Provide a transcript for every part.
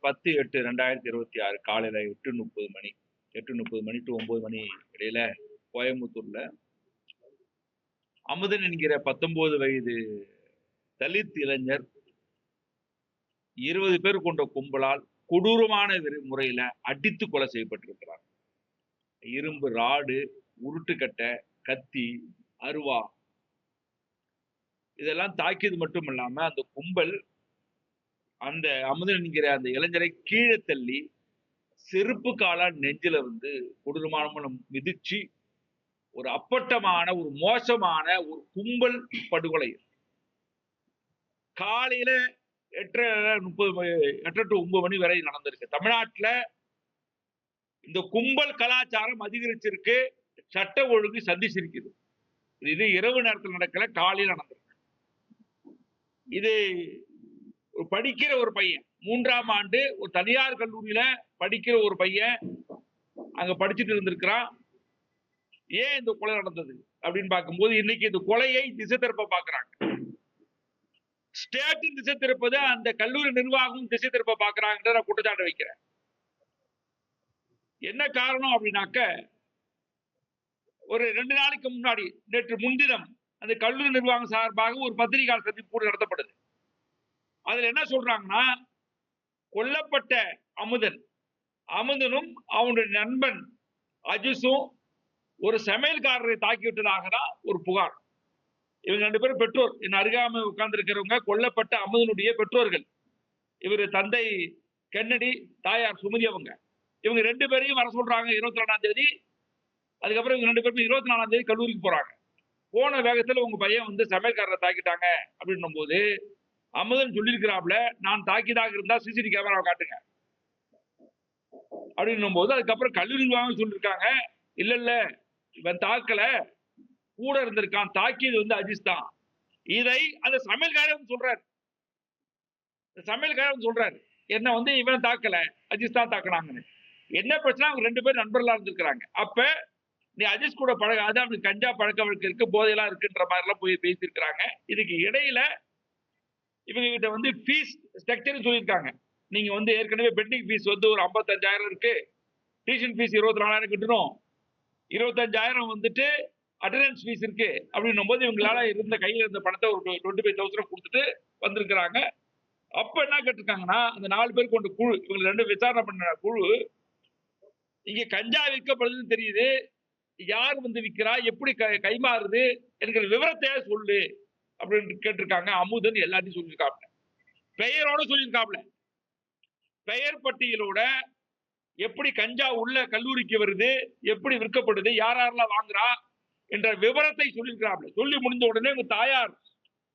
10/8/2026 காலையில 8:30 மணி 8:30 மணி டு 9 மணி இடையில கோயம்புத்தூர்ல அமுதன் என்கிற 19 வயது தலித் இளைஞர் 20 பேர் கொண்ட கும்பலால் கொடூரமான முறையில அடித்து கொலை செய்யப்பட்டிருக்கிறார். இரும்பு ராடு, உருட்டுக்கட்டை, கத்தி, அருவா இதெல்லாம் தாக்கியது மட்டும் இல்லாம அந்த கும்பல் அந்த அமுதன் என்கிற அந்த இளைஞரை கீழே தள்ளி செருப்பு காலால் நெஞ்சில வந்து கொடூரமான மிதிச்சு ஒரு அப்பட்டமான ஒரு மோசமான ஒரு கும்பல் படுகொலை. காலையில 8:30 to 9 மணி வரை நடந்திருக்கு. தமிழ்நாட்டுல இந்த கும்பல் கலாச்சாரம் அதிகரிச்சிருக்கு, சட்ட ஒழுங்கு சந்திச்சிருக்குது. இது இரவு நேரத்தில் நடக்கல, காலையில் நடந்திருக்கு. இது படிக்கிற ஒரு பையன் 3ஆம் ஆண்டு ஒரு தனியார் கல்லூரியில படிக்கிற ஒரு பையன் அங்க படிச்சுட்டு இருந்திருக்கிறான். ஏன் இந்த கொலை நடந்தது அப்படின்னு பார்க்கும்போது இன்னைக்கு இந்த கொலையை திசை திருப்ப பாக்குறாங்க. ஸ்டேட் திசை திருப்பது அந்த கல்லூரி நிர்வாகம் திசை திருப்ப பாக்குறாங்கன்ற குற்றச்சாட்டு வைக்கிறேன். என்ன காரணம் அப்படின்னாக்க, ஒரு 2 நாளைக்கு முன்னாடி நேற்று முன்தினம் அந்த கல்லூரி நிர்வாகம் சார்பாக ஒரு பத்திரிகை சந்திப்பு நடத்தப்படுது. அதுல என்ன சொல்றாங்கன்னா, கொல்லப்பட்ட அமுதனும் அவனுடைய நண்பன் அஜிஸும் ஒரு சமையல்காரரை தாக்கிவிட்டதாக தான் ஒரு புகார். இவங்க 2 பேரும் பெற்றோர். என் அருகாமை உட்கார்ந்து இருக்கிறவங்க கொல்லப்பட்ட அமுதனுடைய பெற்றோர்கள். இவர் தந்தை கென்னடி, தாயார் சுமதி. இவங்க 2 பேரையும் வர சொல்றாங்க 22ஆம் தேதி. அதுக்கப்புறம் இவங்க 2 பேரும் 24ஆம் தேதி கல்லூரிக்கு போறாங்க. போன வேகத்துல உங்க பையன் வந்து சமையல்காரரை தாக்கிட்டாங்க அப்படின்னும் போது அமுதன் சொல்லியிருக்கிறாப்ல, நான் தாக்கியதாக இருந்தா சிசிடிவி கேமரா காட்டுங்க அப்படின்னும் போது அதுக்கப்புறம் கல்லூரி நிர்வாகம் சொல்லியிருக்காங்க, இல்ல இவன் தாக்கல, கூட இருந்திருக்கான், தாக்கியது வந்து அஜிஸ் தான். இதை அந்த சமையல்காரன் சொல்றாரு, என்ன வந்து இவன் தாக்கல, அஜிஸ் தான் தாக்குனாங்கன்னு. என்ன பிரச்சனை, அவங்க 2 பேரும் நண்பர்களா இருந்திருக்கிறாங்க. அப்ப நீ அஜிஸ் கூட பழகாத, அவனுக்கு கஞ்சா பழக்க வழக்கம் இருக்கு, போதையெல்லாம் இருக்குன்ற மாதிரி எல்லாம் போய் பேசியிருக்கிறாங்க. இதுக்கு இடையில இவங்க கிட்ட வந்து ஃபீஸ் ஸ்ட்ரக்சர் சொல்லியிருக்காங்க. நீங்க வந்து ஏற்கனவே பெண்டிங் ஃபீஸ் வந்து ஒரு 55,000 இருக்கு, டியூஷன் ஃபீஸ் 24,000 கட்டணும், 25,000 வந்துட்டு அட்டெண்டன்ஸ் ஃபீஸ் இருக்கு அப்படின்னும் போது இவங்களால இருந்த கையில இருந்த பணத்தை ஒரு 25,000 கொடுத்துட்டு வந்திருக்கிறாங்க. அப்ப என்ன கேட்டிருக்காங்கன்னா, அந்த 4 பேர் கொண்ட குழு, இவங்க 2 விசாரணை பண்ண குழு, இங்க கஞ்சா விற்கப்படுதுன்னு தெரியுது, யார் வந்து விற்கிறா, எப்படி கைமாறுது என்கிற விவரத்தை சொல்லு அப்படின்னு கேட்டிருக்காங்க. அமுதன் எல்லாத்தையும் சொல்லியிருக்காப்ல, பெயரோட சொல்லியிருக்காப்ல, பெயர் பட்டியலோட எப்படி கஞ்சா உள்ள கல்லூரிக்கு வருது, எப்படி விற்கப்படுது, யாரெல்லாம் வாங்குறா என்ற விவரத்தை சொல்லியிருக்கிறாப்ல. சொல்லி முடிஞ்ச உடனே உங்க தாயார்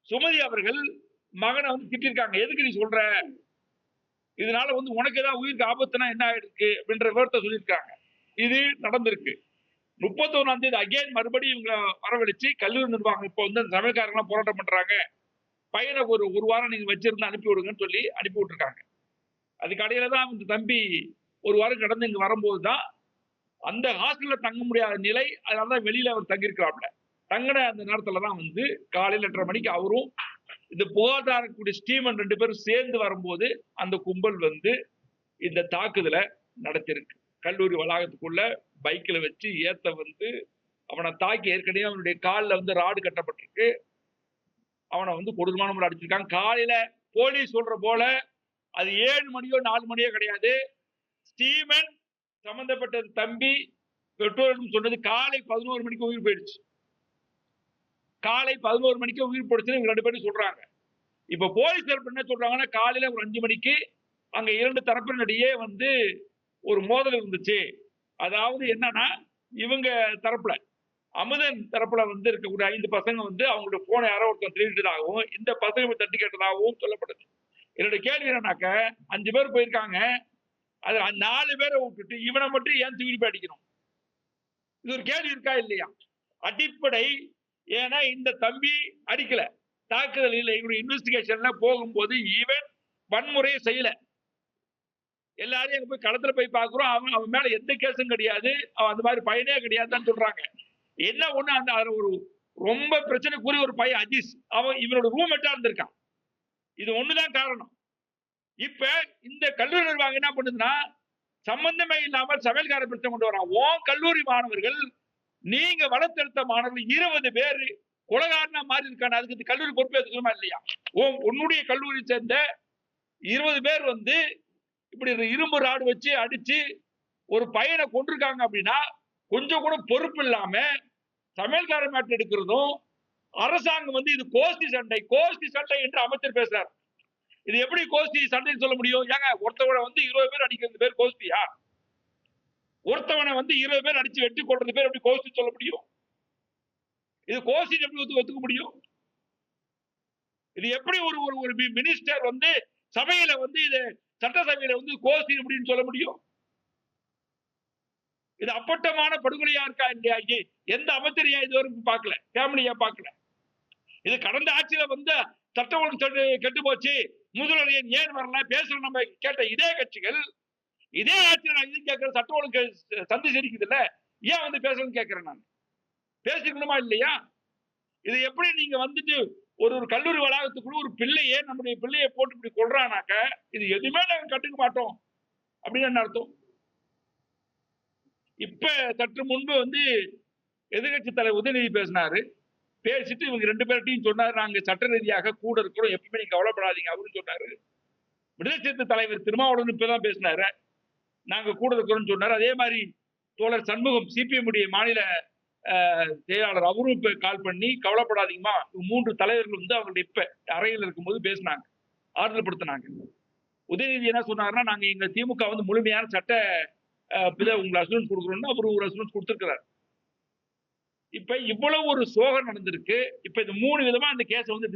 சுமதி அவர்கள் மகனை வந்து திட்டிருக்காங்க, எதுக்கு நீ சொல்ற, இதனால வந்து உனக்கு ஏதாவது உயிருக்கு ஆபத்துனா என்ன ஆயிருக்கு அப்படின்ற விவரத்தை சொல்லியிருக்காங்க. இது நடந்திருக்கு. 31ஆம் தேதி அகைன் மறுபடியும் இவங்க வரவழைச்சு கல்லூரி நிர்வாகம் இப்போ வந்து சமையல்காரங்களாம் போராட்டம் பண்றாங்க, பையனை ஒரு வாரம் நீங்க வச்சிருந்து அனுப்பி விடுங்கன்னு சொல்லி அனுப்பி விட்டுருக்காங்க. அதுக்கு இடையில தான் இந்த தம்பி ஒரு வாரம் கடந்து இங்க வரும்போது தான் அந்த ஹாஸ்டல்ல தங்க முடியாத நிலை, அதனாலதான் வெளியில அவர் தங்கியிருக்கிறாப்ல. தங்கின அந்த நேரத்துல தான் வந்து காலையில் 8:30 மணிக்கு அவரும் இந்த புகார்தாரக்கூடிய ஸ்டீமன் 2 பேரும் சேர்ந்து வரும்போது அந்த கும்பல் வந்து இந்த தாக்குதலை நடத்திருக்கு. கல்லூரி வளாகத்துக்குள்ள பைக்ல வச்சு ஏத்த வந்து அவனை தாக்கி, ஏற்கனவே அவனுடைய காலில் வந்து ராடு கட்டப்பட்டிருக்கு, அவனை வந்து கொடூரமான முறை அடிச்சிருக்காங்க. காலையில போலீஸ் சொல்ற போல அது 7 மணியோ 4 மணியோ கிடையாது. ஸ்டீமன் சம்பந்தப்பட்ட தம்பி பெற்றோர்கள் சொன்னது காலை 11 மணிக்கு உயிர் போயிடுச்சு. காலை 11 மணிக்கு உயிர் போயிடுச்சுன்னு இவங்க 2 பேரும் சொல்றாங்க. இப்ப போலீஸ் தரப்பு என்ன சொல்றாங்கன்னா, காலையில ஒரு 5 மணிக்கு அங்க 2 தரப்பினரிடையே வந்து ஒரு மோதல் இருந்துச்சு. அதாவது என்னன்னா, இவங்க தரப்புல அமுதன் தரப்புல வந்து இருக்கக்கூடிய 5 பசங்க வந்து அவங்களுடைய போனை யாரோ ஒருத்தர் திருடிட்டதாகவும், இந்த பசங்க தட்டி கேட்டதாகவும் சொல்லப்படுது. என்னுடைய கேள்வி என்னன்னாக்க, 5 பேர் போயிருக்காங்க, அது 4 பேரை விட்டுட்டு இவனை மட்டும் ஏன் தூக்கி போய் அடிக்கணும்? இது ஒரு கேள்வி இருக்கா இல்லையா? அடிப்படை, ஏன்னா இந்த தம்பி அடிக்கல, தாக்குதல் இல்லை, இவனுடைய இன்வெஸ்டிகேஷன்ல போகும்போது இவன் வன்முறையை செய்யல. எல்லாரையும் அங்க போய் களத்துல போய் பாக்குறோம், அவன் மேல எந்த கேஸும் கிடையாது, அவன் அந்த மாதிரி பையனே கிடையாதுன்னு சொல்றாங்க. என்ன ஒண்ணு, அந்த ஒரு ரொம்ப பிரச்சனைக்குரிய ஒரு பையன் அஜீஸ், அவன் இவனோட ரூம்மேட்டா இருந்திருக்கான். இது ஒண்ணுதான் காரணம். இப்ப இந்த கல்லூரி நிர்வாகம் என்ன பண்ணுதுன்னா, சம்பந்தமே இல்லாமல் சமையல்கார பிரச்சனை கொண்டு வரான். உன் கல்லூரி மாணவர்கள், நீங்க வளர்த்தெடுத்த மாணவர்கள் 20 பேரு கொலைகாரனா மாறி இருக்காங்க. அதுக்கு இந்த கல்லூரி பொறுப்பேற்றுக்கணுமா இல்லையா? உன்னுடைய கல்லூரியை சேர்ந்த 20 பேர் வந்து இப்படி இரும்பு ராடு வச்சு அடிச்சு ஒரு பையனை கொண்டிருக்காங்க அப்படின்னா, கொஞ்சம் கூட பொறுப்பு இல்லாம சமையல்கார மேட்டர் எடுக்கிறதும், அரசாங்கம் வந்து இது கோஷ்டி சண்டை என்று அமைச்சர் பேசுறார். இது எப்படி கோஷ்டி சண்டைன்னு சொல்ல முடியும்? ஏங்க ஒருத்தவனை வந்து 20 பேர் அடிக்கிறது பேர் கோஷ்டியா? ஒருத்தவனை வந்து 20 பேர் அடிச்சு வெட்டி கொள்றது பேர் எப்படி கோஷ்டி சொல்ல முடியும்? இது கோஷ்டி எப்படி ஒத்துக்க முடியும்? இது எப்படி ஒரு ஒரு மினிஸ்டர் வந்து சபையில வந்து இது சட்டசபையில வந்து கோஷ்டி அப்படின்னு சொல்ல முடியும்? இது அப்பட்டமான படுகொலையா இருக்கா இல்லையா? எந்த அமைச்சரையா இதுவரைக்கும் பார்க்கல, ஃபேமிலியா பார்க்கல. இது கடந்த ஆட்சியில வந்து சட்ட ஒழுங்கு கெட்டு போச்சு, முதல்வர் ஏன் வரல பேசுறோம் நம்ம கேட்ட இதே கட்சிகள், இதே ஆட்சியில் நான் இது கேட்கிற சட்ட ஒழுங்கு சந்தி சிரிக்குது இல்ல, ஏன் வந்து பேசணும்னு கேட்கிறேன் நான். பேசிக்கணுமா இல்லையா? இது எப்படி நீங்க வந்துட்டு ஒரு ஒரு கல்லூரி வளாகத்துக்குள்ள ஒரு பிள்ளையே நம்முடைய பிள்ளையை போட்டு இப்படி கொள்றானாக்க, இது எதுவுமே நாங்க கட்டுக்க மாட்டோம் அப்படின்னு என்ன அர்த்தம்? இப்ப சற்று முன்பு வந்து எதிர்கட்சி தலைவர் உதயநிதி பேசினாரு. பேசிட்டு இவங்க 2 பேர்ட்டையும் சொன்னாரு, நாங்க சட்ட ரீதியாக கூட இருக்கிறோம், எப்பவுமே நீங்க கவலைப்படாதீங்க அப்படின்னு சொன்னாரு. விடுதலை சிறுத்தை தலைவர் திருமாவளவன் இப்பதான் பேசினாரு, நாங்க கூட இருக்கிறோம்னு சொன்னாரு. அதே மாதிரி தோழர் சண்முகம் சிபிஎம் உடைய மாநில செயலாளர் அவரும் இப்ப கால் பண்ணி கவலைப்படாதீங்கம்மா, 3 தலைவர்கள் வந்து அவங்க இப்ப அறையில் இருக்கும்போது பேசினாங்க, ஆறுதல் படுத்தினாங்க. உதயநிதி என்ன சொன்னாருன்னா, நாங்க எங்க திமுக வந்து முழுமையான சட்ட உங்களுக்கு அசூரன்ஸ் கொடுக்குறோம்னு அவரு ஒரு அசூரன்ஸ் கொடுத்திருக்கிறார். இப்ப இவ்வளவு ஒரு சோகம் நடந்திருக்கு. இப்ப இந்த 3 விதமா இந்த கேஸ் வந்து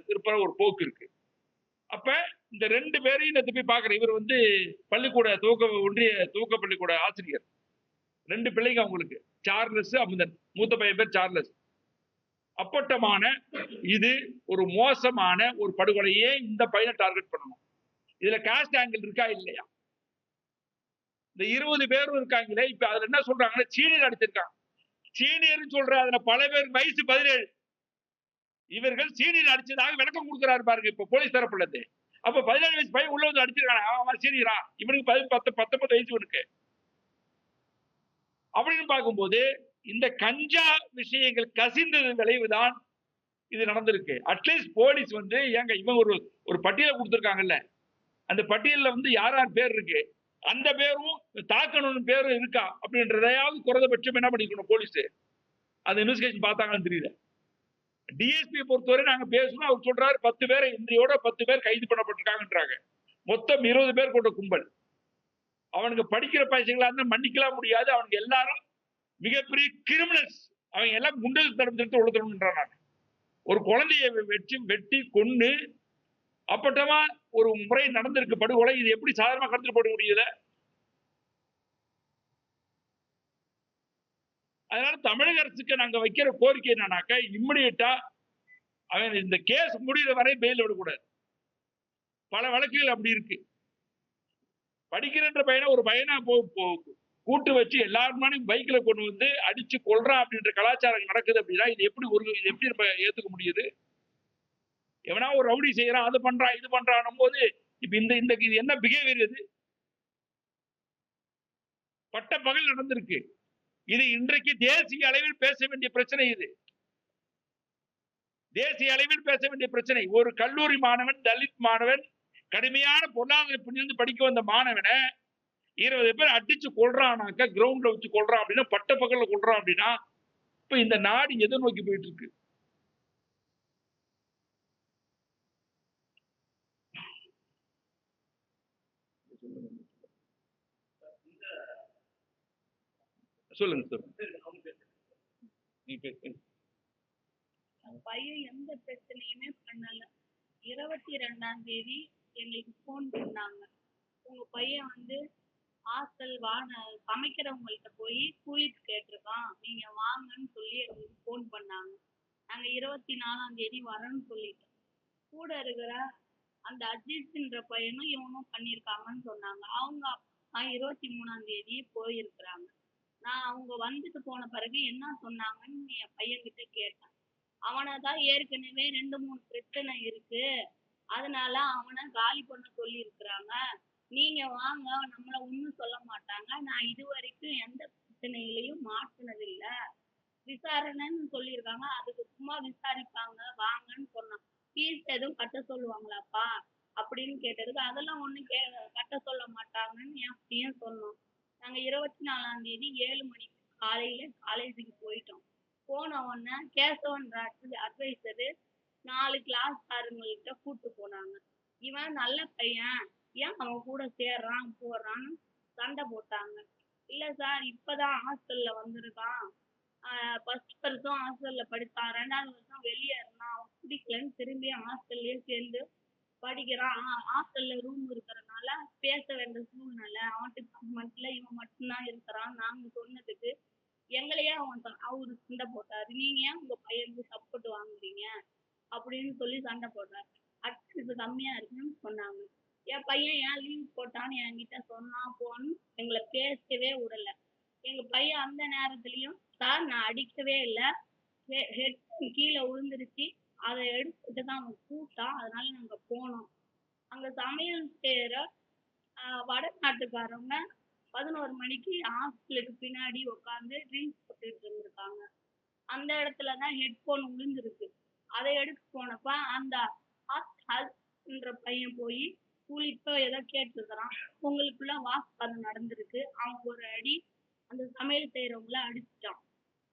திருப்புற ஒரு போக்கு இருக்கு. அப்ப இந்த 2 பேரையும் நேத்து போய் பார்க்கிறேன். இவர் வந்து பள்ளிக்கூட ஒன்றிய துவக்க பள்ளிக்கூட ஆசிரியர். 2 பிள்ளைங்க அவங்களுக்கு, சார்லஸ், அமுதன். மூத்த பையன் பேர் சார்லஸ். அப்பட்டமான இது ஒரு மோசமான ஒரு படுகொலையே இந்த பையனை டார்கெட் பண்ணணும். இதுல காஸ்ட் ஆங்கிள் இருக்கா இல்லையா? இந்த 20 பேரும் இருக்காங்களே, இப்ப அதுல என்ன சொல்றாங்கன்னா சீனியர் அடிச்சிருக்காங்க. சீனியர் சொல்ற அதுல பல பேர் வயசு 17. இவர்கள் சீனியர் அடிச்சதாக விளக்கம் கொடுக்கிறாரு பாருங்க இப்ப போலீஸ் தரப்புல இருந்து. அப்ப 17 வயசு பையன் உள்ள வந்து அடிச்சிருக்காங்க, அவன் சீனியரா? இவனுக்கு 19 வயசு இருக்கு. அப்படின்னு பார்க்கும்போது இந்த கஞ்சா விஷயங்கள் கசிந்தது விளைவுதான் இது நடந்திருக்கு. அட்லீஸ்ட் போலீஸ் வந்து ஏங்க இவங்க ஒரு பட்டியலை கொடுத்திருக்காங்கல்ல, அந்த பட்டியல்ல வந்து யார் யார் பேர் இருக்கு, அந்த பேரும் தாக்கணும் பேரும் இருக்கா அப்படின்றதையாவது குறைந்தபட்சம் என்ன பண்ணிக்கணும் போலீஸ். அந்த இன்வெஸ்டிகேஷன் பார்த்தாங்கன்னு தெரியல. டிஎஸ்பி பொறுத்தவரை நாங்க பேசணும், அவர் சொல்றாரு 10 பேரை இந்தியோட 10 பேர் கைது பண்ணப்பட்டிருக்காங்கன்றாங்க. மொத்தம் 20 பேர் கொண்ட கும்பல். அவனுக்கு படிக்கிற பைசங்களா இருந்தா மன்னிக்கலாம் முடியாது. அவனுக்கு எல்லாரும் மிகப்பெரிய கிரிமினல்ஸ். அவங்க எல்லாம் குண்டல் தடுப்பு ஒழுக்கணும்ன்றாங்க. ஒரு குழந்தையை வெட்டி கொன்னு அப்பட்டமா ஒரு முறை நடந்திருக்கு படுகொலை. இது எப்படி சாதாரணமா கடத்திட்டு போட முடியல? அதனால தமிழக அரசுக்கு நாங்க வைக்கிற கோரிக்கை என்னன்னாக்க, இம்மிடியட்டா அவன் இந்த கேஸ் முடிகிற வரை பெயில் விடக்கூடாது. பல வழக்குகள் அப்படி இருக்கு. படிக்கிற பையனை ஒரு பையனை கூட்டு வச்சு எல்லாருமானையும் பைக்ல கொண்டு வந்து அடிச்சு கொள்றான் அப்படின்ற கலாச்சாரம் நடக்குது அப்படின்னா இது எப்படி நம்ம ஏத்துக்க முடியுது? எவனா ஒரு ரவுடி செய்யறான், அது பண்றான், இது பண்றான் போது இப்ப இந்த இது என்ன பிஹேவியர்? இது பட்ட பகல் நடந்திருக்கு. இது இன்றைக்கு தேசிய அளவில் பேச வேண்டிய பிரச்சனை. இது தேசிய அளவில் பேச வேண்டிய பிரச்சனை. ஒரு கல்லூரி மாணவன், தலித் மாணவன், கடுமையான பொருளாதார பின்னணியிலிருந்து படிக்க வந்த மாணவனை 20 பேர் அடிச்சு கொள்றானாக்க, கிரவுண்ட்ல வச்சு கொள்றான் அப்படின்னா, பட்ட பகல்ல கொள்றான் அப்படின்னா, இப்ப இந்த நாடு எதை நோக்கி போயிட்டு இருக்கு? சொல்லுங்க சார். பையன் எந்த பிரச்சனையுமே பண்ணல. 22ஆம் தேதி எங்களுக்கு போன் பண்ணாங்க, உங்க பையன் வந்து ஹாஸ்டல் சமைக்கிறவங்கள்ட்ட போய் கூலிக்கு கேட்டிருக்கான், நீங்க வாங்கன்னு சொல்லி எங்களுக்கு போன் பண்ணாங்க. நாங்க 24ஆம் தேதி வரோன்னு சொல்லிட்டோம். கூட இருக்கிற அந்த அஜித்ன்ற பையனும் இவனும் பண்ணியிருக்காங்கன்னு சொன்னாங்க. அவங்க 23ஆம் தேதி போயிருக்கிறாங்க. நான் அவங்க வந்துட்டு போன பிறகு என்ன சொன்னாங்கன்னு என் பையன்கிட்ட கேட்டேன். அவனை தான் ஏற்கனவே 2-3 பிரச்சனை இருக்கு, அதனால அவன காலி பண்ண சொல்லியிருக்கிறாங்க. நீங்க வாங்க, நம்மள ஒண்ணும் சொல்ல மாட்டாங்க. நான் இதுவரைக்கும் எந்த பிரச்சனையிலயும் மாட்டுனதில்ல. விசாரணைன்னு சொல்லியிருக்காங்க. அதுக்கு சும்மா விசாரிப்பாங்க, வாங்கன்னு சொன்னான். ஃபீஸ் எதுவும் கட்ட சொல்லுவாங்களாப்பா? அப்படின்னு கேட்டதுக்கு, அதெல்லாம் ஒண்ணும் கட்ட சொல்ல மாட்டாங்கன்னு என் பையன் சொன்னான். நாங்க 24ஆம் தேதி 7 மணிக்கு காலையில காலேஜுக்கு போயிட்டோம். போன உடனே கேசவன் அட்வைசரு 4 கிளாஸ்காரங்கள்ட்ட கூட்டு போனாங்க. இவன் நல்ல பையன், ஏன் அவன் கூட சேர்றான், போறான்னு சண்டை போட்டாங்க. இல்ல சார், இப்பதான் ஹாஸ்டல்ல வந்திருக்கான். ஃபர்ஸ்ட் வருஷம் ஹாஸ்டல்ல படிச்சான். 2வது வருஷம் வெளிய இருந்தான். அவன் பிடிக்கலன்னு திரும்பி ஹாஸ்டல்லயே சேர்ந்து படிக்கிறான். ஹாஸ்டல்ல ரூம் இருக்கிறனால பேச வேண்டிய சூழ்நிலை. அவன் டிபார்ட்மெண்ட்ல இவன் மட்டும்தான் இருக்கிறான். நாங்க சொன்னதுக்கு எங்களையே அவரு சண்டை போட்டாரு. நீங்க ஏன் உங்க பையனுக்கு சப்போர்ட் வாங்குறீங்க அப்படின்னு சொல்லி சண்டை போட்டாரு. அட்டெண்டன்ஸ் கம்மியா இருக்குன்னு சொன்னாங்க. என் பையன் ஏன் லீவ் போட்டான்னு என்கிட்ட சொன்னான் போன்னு எங்களை பேசவே விடல. எங்க பையன் அந்த நேரத்துலயும் சார் நான் அடிக்கவே இல்லை, ஹெட்ஃபோன் கீழே விழுந்துருச்சு, அதை எடுத்துட்டு தான் அவன் கூப்பிட்டான், அதனால நாங்க போனோம். அங்க சமையல் செய்யற வடநாட்டுக்காரவங்க 11 மணிக்கு ஹாஸ்டலுக்கு பின்னாடி உட்காந்து ட்ரிங்க்ஸ் போட்டுட்டு இருந்திருக்காங்க. அந்த இடத்துல தான் ஹெட்ஃபோன் விழுந்திருக்கு. அதை எடுக்க போனப்ப அந்த என்ற பையன் போய் கூலிப்போ ஏதோ கேட்டிருக்கிறான். உங்களுக்குள்ள வாக்குவாதம் நடந்திருக்கு. அவன் ஒரு அடி அந்த சமையல் செய்யறவங்கள அடிச்சிட்டான்.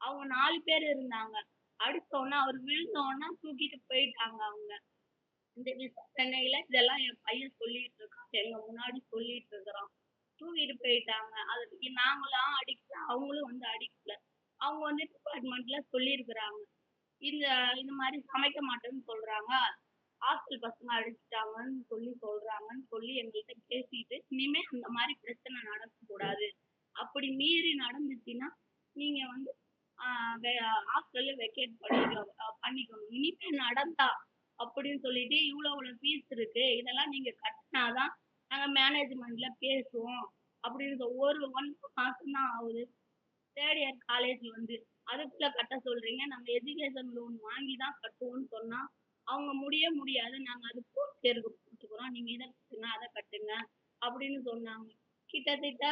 அவங்க 4 பேர் இருந்தாங்க. அடிச்ச உடனே அவர் விழுந்த உடனே தூக்கிட்டு போயிட்டாங்க அவங்க. இந்த விசாரணையில இதெல்லாம் என் பையன் சொல்லிட்டு இருக்கான். எங்க முன்னாடி சொல்லிட்டு இருக்கிறான். தூக்கிட்டு போயிட்டாங்க. அதுக்கு நாங்களாம் அடிக்கல, அவங்களும் வந்து அடிக்கல. அவங்க வந்து டிபார்ட்மெண்ட்ல சொல்லியிருக்கிறாங்க. இந்த இந்த மாதிரி சமைக்க மாட்டேன்னு சொல்றாங்க, ஹாஸ்டல் பசங்க அடிச்சிட்டாங்கன்னு சொல்லி சொல்றாங்கன்னு சொல்லி எங்கள்கிட்ட பேசிட்டு, இனிமே அந்த மாதிரி பிரச்சனை நடக்கக்கூடாது. அப்படி மீறி நடந்துச்சுன்னா நீங்க வந்து ஹாஸ்டல்ல வெக்கேட் பண்ணிக்கணும். இனிமே நடந்தா அப்படின்னு சொல்லிட்டு இவ்வளவு ஃபீஸ் இருக்கு, இதெல்லாம் நீங்க கட்டினாதான் நாங்க மேனேஜ்மெண்ட்ல பேசுவோம் அப்படின்னு ஒரு 1 மாசம் தான் ஆகுது. 3rd இயர் காலேஜ் வந்து அதுக்குள்ள கட்ட சொல்றீங்க, நாங்க எஜுகேஷன் லோன் வாங்கி தான் கட்டுவோம்னு சொன்னா அவங்க முடியாது, நாங்க அது போர்ட் தேர்வுக்கு போட்டுக்கிறோம், நீங்க இதை கட்டுங்க அதை கட்டுங்க அப்படின்னு சொன்னாங்க. கிட்டத்தட்ட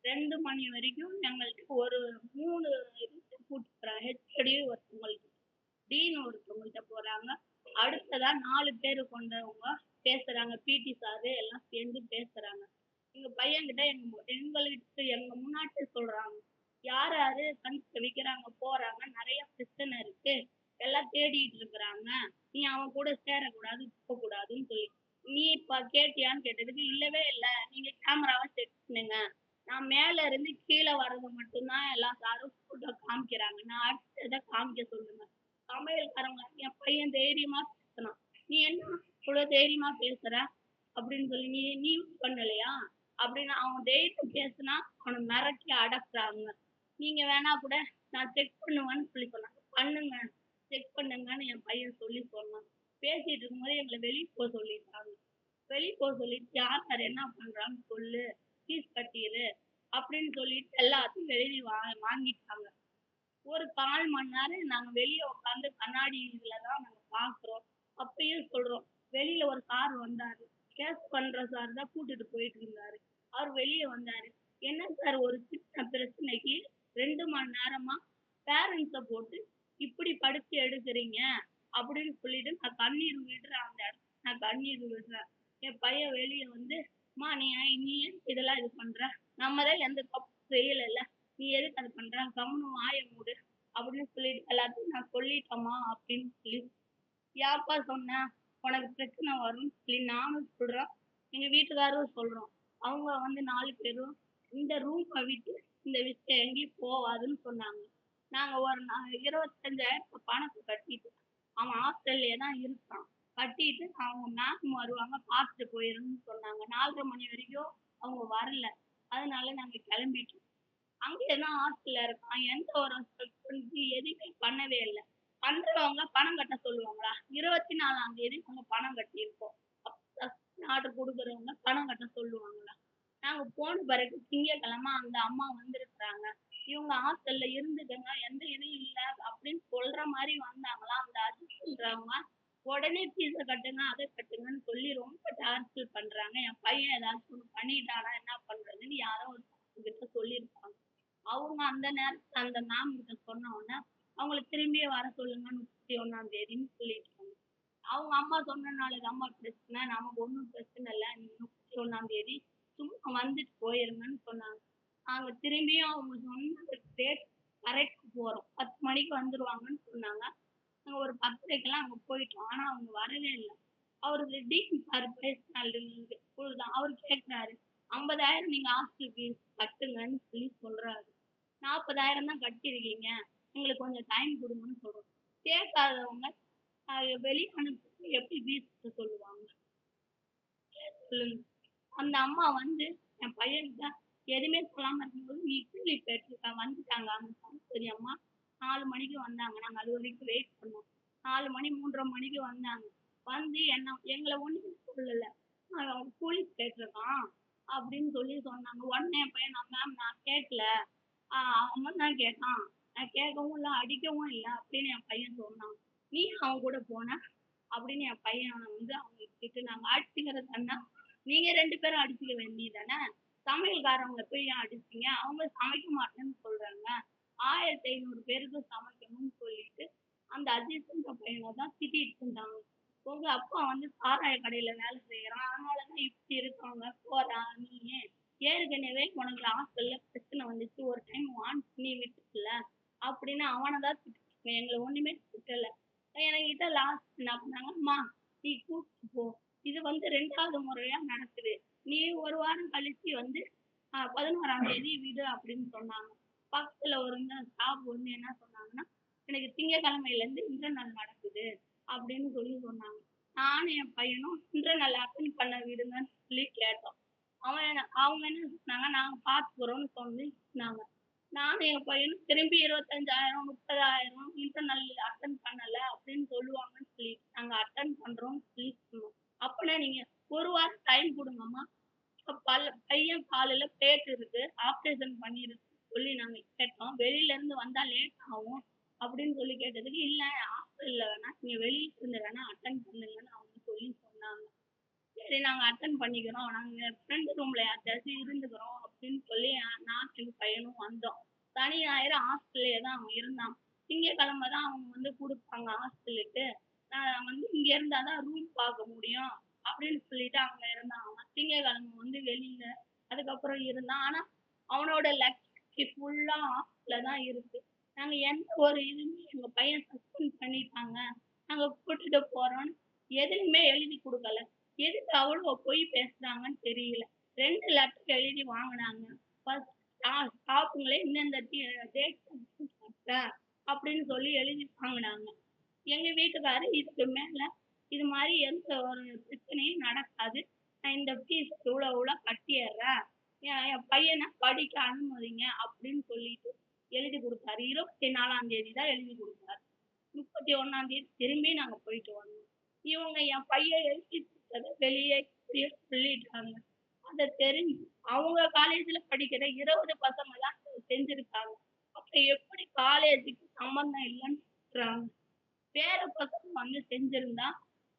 2 மணி வரைக்கும் எங்கள்கிட்ட ஒரு 3 கூட்டு போறாங்க. ஹெச்ஓடி ஒருத்தவங்கள்ட்ட, டீன் ஒருத்தவங்கள்ட்ட போறாங்க. அடுத்ததா 4 பேர் கொண்டவங்க பேசுறாங்க. பிடி சாரு எல்லாம் சேர்ந்து பேசுறாங்க. எங்க பையன்கிட்ட எங்கள்கிட்ட எங்க முன்னாடி சொல்றாங்க, யார் யாரு கணக்கு விக்கிறாங்க போறாங்க, நிறைய பிரச்சனை இருக்கு, எல்லாம் தேடிட்டு இருக்கிறாங்க, நீ அவன் கூட சேரக்கூடாது போகக்கூடாதுன்னு சொல்லி. நீ இப்ப கேட்டியான்னு கேட்டதுக்கு இல்லவே இல்லை, நீங்க கேமராவை செக் பண்ணுங்க, நான் மேல இருந்து கீழே வர்றது மட்டும்தான் எல்லா சாரும் போட்டோ காமிக்கிறாங்க, நான் அடுத்ததை காமிக்க சொல்லுங்க. சமையல்காரங்க என் பையன் தைரியமா பேசுனான். நீ என்ன இவ்வளவு தைரியமா பேசுற அப்படின்னு சொல்லி, நீ நியூஸ் பண்ணலையா அப்படின்னு அவன் தைரியம் பேசுனா அவனை மிரட்டி அடக்குறாங்க. நீங்க வேணா கூட நான் செக் பண்ணுவேன்னு சொல்லி சொன்னாங்க. பண்ணுங்க, செக் பண்ணுங்கன்னு என் பையன் சொல்லி சொன்னான். பேசிட்டு இருக்கும்போது எங்களை வெளியே போக சொல்லிட்டாங்க. வெளியே போக சொல்லிட்டு யார் யார் என்ன பண்றான்னு சொல்லு, ஃபீஸ் கட்டிடு அப்படின்னு சொல்லிட்டு எல்லாத்தையும் எழுதி வாங்கிட்டாங்க. ஒரு 1/4 மணி நேரம் நாங்க வெளியே உட்காந்து கண்ணாடி இதுலதான் நாங்க பாக்குறோம். அப்பயும் சொல்றோம். வெளியில ஒரு சார் வந்தாரு. கேஸ் பண்ற சார் தான் கூட்டிட்டு போயிட்டு இருந்தாரு. அவர் வெளியே வந்தாரு. என்ன சார் ஒரு சின்ன பிரச்சனைக்கு 2 மணி நேரமா பேரண்ட்ஸ போட்டு இப்படி படிச்சு எடுக்கிறீங்க அப்படின்னு சொல்லிட்டு நான் கண்ணீர் விடுறேன். அந்த இடத்துல நான் கண்ணீர் விடுறேன். என் பையன் வெளியே வந்து, அம்மா நீ ஏன் இதெல்லாம் இது பண்ற, நம்ம தான் எந்த தப்பு செய்யல, நீ எதுக்கு அது பண்ற, கம்முனு வாயை மூடு அப்படின்னு சொல்லிட்டு எல்லாத்தையும் நான் சொல்லிட்டேம்மா அப்படின்னு சொல்லி. ஏப்பா சொன்ன, உனக்கு பிரச்சனை வரும்னு சொல்லி நானும் சொல்றேன், எங்க வீட்டுக்காரரும் சொல்றோம். அவங்க வந்து 4 பேரும் இந்த ரூமை விட்டு இந்த விஷயம் எங்கேயும் போவாதுன்னு சொன்னாங்க. நாங்க ஒரு 25,000 பணத்தை கட்டிட்டு அவன் ஹாஸ்டல்லே தான் இருக்கான். கட்டிட்டு அவங்க மேம் வருவாங்க பார்த்துட்டு போயிருன்னு சொன்னாங்க. 4:30 மணி வரைக்கும் அவங்க வரல. அதனால நாங்க கிளம்பிட்டோம். அங்கேதான் ஹாஸ்டல்ல இருக்கான். எந்த ஒரு எதுவுமே பண்ணவே இல்லை. பண்றவங்க பணம் கட்ட சொல்லுவாங்களா? 24ஆம் தேதி அவங்க பணம் கட்டியிருக்கோம். ஆர்டர் கொடுக்குறவங்க பணம் கட்ட சொல்லுவாங்களா? நாங்க போன பிறகு திங்கட்கிழமை அந்த அம்மா வந்திருக்கிறாங்க. இவங்க ஹாஸ்டல்ல இருந்துக்கங்க, எந்த இதுவும் இல்லை அப்படின்னு சொல்ற மாதிரி வந்தாங்களா? அந்த அஜித்ன்றவங்க உடனே ஃபீஸ கட்டுங்க, அத கட்டுங்கன்னு சொல்லி ரொம்ப டார்ச்சர் பண்றாங்க. என் பையன் ஏதாச்சும் ஒண்ணு பண்ணிட்டானா என்ன பண்றதுன்னு யாரோ ஒருத்தவங்க கிட்ட சொல்லியிருப்பாங்க. அவங்க அந்த நேரத்துல அந்த மேம் கிட்ட சொன்ன உடனே, அவங்கள திரும்பியும் வர சொல்லுங்க 31ஆம் தேதின்னு சொல்லிட்டாங்க. அவங்க அம்மா சொன்னனால தாம்மா பிரச்சனை. நமக்கு ஒண்ணும் பிரச்சனை இல்ல. நீங்க 31ஆம் தேதி சும்மா வந்துட்டு போயிருங்கன்னு சொன்னாங்க. நாங்க திரும்பியும் அவங்க சொன்ன டேட் கரெக்ட் போறோம். 10 மணிக்கு வந்துருவாங்கன்னு சொன்னாங்க. நாங்க ஒரு 10:30க்கெல்லாம் அங்க போயிட்டோம். ஆனா அவங்க வரவே இல்ல. அவரு டீன் சார் பேசினாரு ஸ்கூல் தான். அவரு கேட்கிறாரு, 50,000 நீங்க ஹாஸ்டல் ஃபீஸ் கட்டுங்கன்னு சொல்றாரு. 40,000 தான் கட்டியிருக்கீங்க. எங்களுக்கு கொஞ்சம் டைம் குடுங்கன்னு சொல்றோம். கேட்காதவங்க வெளிய அனுப்பிட்டு எப்படி ஃபீஸ் கட்ட சொல்லுவாங்க? சொல்லுங்க. அந்த அம்மா வந்து என் பையன்கிட்ட எதுவுமே சொல்லாம இருக்கும்போது, "நீ கூலி போயிட்டுருக்க வந்துட்டாங்க அவங்க சரஸ்வதி அம்மா 4 மணிக்கு வந்தாங்க. நாங்க அது வரைக்கும் வெயிட் பண்ணோம். 4 மணி 3:30 மணிக்கு வந்தாங்க. வந்து எங்கள ஒண்ணுமே சொல்லல. அவன் கூலி போயிட்டுருக்கான்." அப்படின்னு சொன்னாங்க. உடனே என் பையன், மேம் நான் கேட்கல. அவன் தான் கேட்டான். நான் கேட்கவும் இல்ல, அடிக்கவும் இல்ல அப்படின்னு என் பையன் சொன்னான். "நீ அவன் கூட போன?" அப்படின்னு என் பையன வந்து அவங்க திட்டுனாங்க. அடிச்சுக்கிறது என்ன? நீங்க 2 பேரும் அடிச்சுக்க வேண்டியது தானே! சமையல்காரவங்கள போய் ஏன் அடிச்சீங்க? அவங்க சமைக்க மாட்டேன்னு சொல்றாங்க. 1500 பேருக்கு சமைக்கணும்னு சொல்லிட்டு, அந்த அஜித்ன்ற பையன தான் திட்டிட்டு இருந்தாங்க. உங்க அப்பா வந்து சாராய கடையில வேலை செய்றான். அதனால தான் இப்படி இருக்காங்க. போடா நீ ஏற்கனவே உனக்கு ஹாஸ்டல்ல பிரச்சனை வந்துச்சு. ஒரு டைம் வார்ன் பண்ணி விட்டுட்டல. அப்படின்னு அவன தான் திட்டுனாங்க. எங்கள ஒண்ணுமே திட்டல. என்கிட்ட லாஸ்ட் என்ன பண்ணாங்க, "அம்மா நீ கூட்டிட்டு போ. இது வந்து 2வது முறையா நடக்குது. நீ 1 வாரம் கழிச்சு வந்து 11ஆம் தேதி விடு" அப்படின்னு சொன்னாங்க. பக்கத்துல ஒரு ஸ்டாஃப் வந்து என்ன சொன்னாங்கன்னா, "எனக்கு திங்கட்கிழமையிலேருந்து இன்டர்னல் நடக்குது" அப்படின்னு சொன்னாங்க. நானும் என் பையனும் இன்டர்னல் அட்டெண்ட் பண்ண விடுங்கன்னு சொல்லி கேட்டோம். அவங்க என்ன சொன்னாங்க, "நாங்க பார்த்துக்குறோம்னு" சொன்னாங்க. நானும் என் பையனும் திரும்பி 25,000, 30,000 இன்டர்னல் அட்டெண்ட் பண்ணல அப்படின்னு சொல்லுவாங்கன்னு சொல்லிட்டு நாங்க அட்டெண்ட் பண்றோம்னு சொல்லி சொன்னோம். அப்பன்னா நீங்க 1 வாரம் டைம் குடுங்கம்மா. பையன் காலுல பிளேட் இருக்கு. ஆப்ரேஷன் பண்ணிருக்குன்னு சொல்லி நாங்க கேட்டோம். வெளியில இருந்து வந்தா லேட் ஆகும் அப்படின்னு சொல்லி கேட்டதுக்கு, "இல்ல ஹாஸ்டல்ல வேணா நீங்க வெளியில இருந்து வேணா அட்டெண்ட் பண்ணுங்கன்னு" அவங்க சொன்னாங்க. சரி நாங்க அட்டெண்ட் பண்ணிக்கிறோம். நாங்க ஃப்ரெண்ட் ரூம்ல யார்ட்டயாச்சும் இருந்துக்கிறோம் அப்படின்னு சொல்லி நானும் எங்க பையனும் வந்தோம். சனி, ஞாயிறு ஹாஸ்டல்லயே தான் அவன் இருந்தான். திங்கட்கிழமை தான் அவங்க வந்து குடுப்பாங்க ஹாஸ்டலுக்கு. நான் வந்து இங்க இருந்தா தான் ரூம் பார்க்க முடியும் அப்படின்னு சொல்லிட்டு அங்க இருந்தான் அவன். திங்கட்கிழமை வந்து வெளியில அதுக்கப்புறம் இருந்தான். ஆனா அவனோட லக்கேஜ் ஃபுல்லா ஹாஸ்டல்ல தான் இருக்கு. நாங்க எந்த ஒரு இதுவுமே எங்க பையன் சஸ்பெண்ட் பண்ணிட்டாங்க. நாங்க கூட்டிட்டு போறோம்ன்னு எதுலயுமே எழுதி குடுக்கல. எதுக்கு அவ்வளோ பொய் பேசுறாங்கன்னு தெரியல. 2 லெட்டர் எழுதி வாங்குனாங்க. ஃபர்ஸ்ட் ஸ்டாஃப்ங்களே இந்தந்த டேட் கட்டுறேன் அப்படின்னு சொல்லி எழுதி வாங்குனாங்க. எங்க வீட்டுக்காரரு இதுக்கு மேல இது மாரி எந்த ஒரு பிரச்சனையும் நடக்காது. நான் இந்த ஃபீஸ் இவ்வளோ இவ்வளோ கட்டிர்றேன். என் பையன படிக்க அனுமதிங்க அப்படின்னு சொல்லிட்டு எழுதி குடுத்தாரு. 24ஆம் தேதி தான் எழுதி குடுத்தாரு. 31ஆம் தேதி திரும்பி நாங்க போயிட்டு வந்தோம். இவங்க என் பையன் எழுதி குடுத்தத வெளியே இப்படியே சொல்லிட்டாங்க. அத தெரிஞ்சு அவங்க காலேஜ்ல படிக்கிற 20 பசங்க தான் செஞ்சிருக்காங்க. அப்ப எப்படி காலேஜுக்கு சம்மந்தம் இல்லன்னு சொல்றாங்க? வேற பசங்க வந்து செஞ்சிருந்தா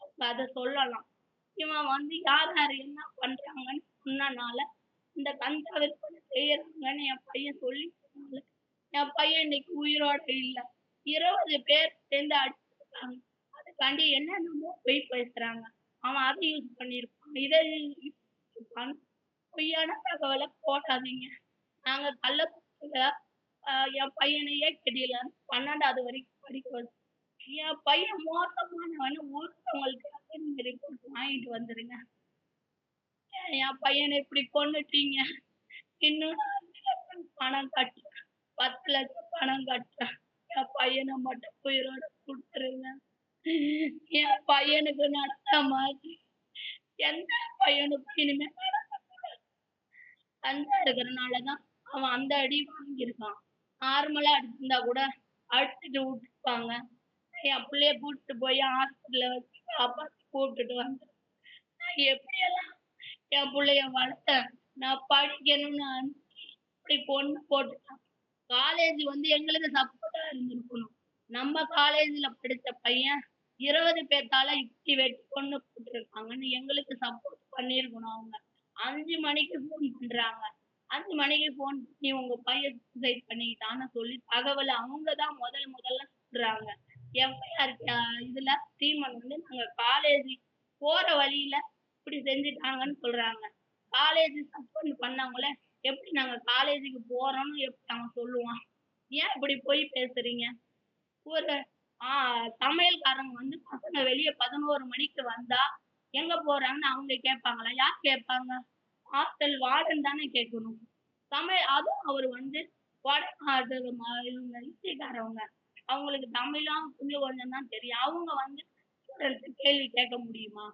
அப்ப அத சொல்லலாம். இவன் வந்து யார் யார் என்ன பண்றாங்கன்னு சொன்னனால, இந்த கஞ்சா விற்பனை செய்யறாங்கன்னு என் பையன் சொல்லிட்டனால, என் பையன் இன்னைக்கு உயிரோட இல்ல. 20 பேர் சேர்ந்து அடிச்சிருக்காங்க. அதுக்காண்டி என்னென்னமோ பொய் பேசுறாங்க. அவன் அத யூஸ் பண்ணியிருப்பான். இத யூஸ் பண்ணியிருப்பான்னு பொய்யான தகவல போடாதீங்க. நாங்க கள்ளக்குறிச்சியில என் பையன ஏகேடில 12வது வரைக்கும் படிக்க வச்சோம். என் பையன் மோசமானவன்னு ஒருத்தவங்கள்ட்டயாவது நீங்க ரிப்போர்ட் வாங்கிட்டு வந்துருங்க. என் பையன இப்படி கொன்னுட்டீங்க. இன்னும் நான் 5 லட்சம் பணம் கட்டுறேன். 10 லட்சம் பணம் கட்டுறேன். என் பையன மட்டும் உயிரோட குடுத்துருங்க. என் பையனுக்கு நடந்த மாதிரி எந்த பையனுக்கும் இனிமே நடக்கக்கூடாது. கஞ்சா இருக்கிறனால தான் அவன் அந்த அடி வாங்கியிருக்கான். நார்மலா அடிச்சிருந்தா கூட அடிச்சுட்டு விட்டுருப்பாங்க. என் பிள்ளைய கூட்டிட்டு போய் ஹாஸ்பிட்டல்ல வச்சு காப்பாத்தி கூட்டிட்டு வந்தேன். நான் எப்படியெல்லாம் என் புள்ளைய வளர்த்தேன். நான் படிக்கணும்னு அனுப்பி இப்படி கொன்னு போட்டுட்டான். காலேஜ் வந்து எங்களுக்கு சப்போர்ட்டா இருந்திருக்கணும். நம்ம காலேஜ்ல படிச்ச பையன் 20 பேத்தால இப்படி வெட்டி கொன்னு போட்டுருக்காங்கன்னு எங்களுக்கு சப்போர்ட் பண்ணியிருக்கணும் அவங்க. 5 மணிக்கு ஃபோன் பண்றாங்க. 5 மணிக்கு ஃபோன் பண்ணி உங்க பையன் சூசைட் பண்ணிக்கிட்டான்னு சொல்லி தகவல அவங்க தான் முதல்ல சொல்றாங்க. எஃப்ஐஆர் இதுல ஸ்ரீமன் வந்து நாங்க காலேஜ் போற வழியில இப்படி செஞ்சுட்டாங்கன்னு சொல்றாங்க. காலேஜ் சஸ்பெண்ட் பண்ணவங்கள எப்படி நாங்க காலேஜுக்கு போறோம்னு எப்படி அவன் சொல்லுவான்? ஏன் இப்படி பொய் பேசுறீங்க? ஒரு சமையல்காரங்க வந்து பசங்க வெளிய 11 மணிக்கு வந்தா எங்க போறாங்கன்னு அவங்க கேட்பாங்களா? யார் கேட்பாங்க? ஹாஸ்டல் வார்டன் தானே கேட்கணும். அதுவும் அவர் வந்து இவங்க இந்திக்காரவங்க. அவங்களுக்கு தமிழும் கொஞ்சம் கொஞ்சம் தான் தெரியும். அவங்க வந்து ஸ்டூடெண்ட்ஸ் கேள்வி கேட்க முடியுமா?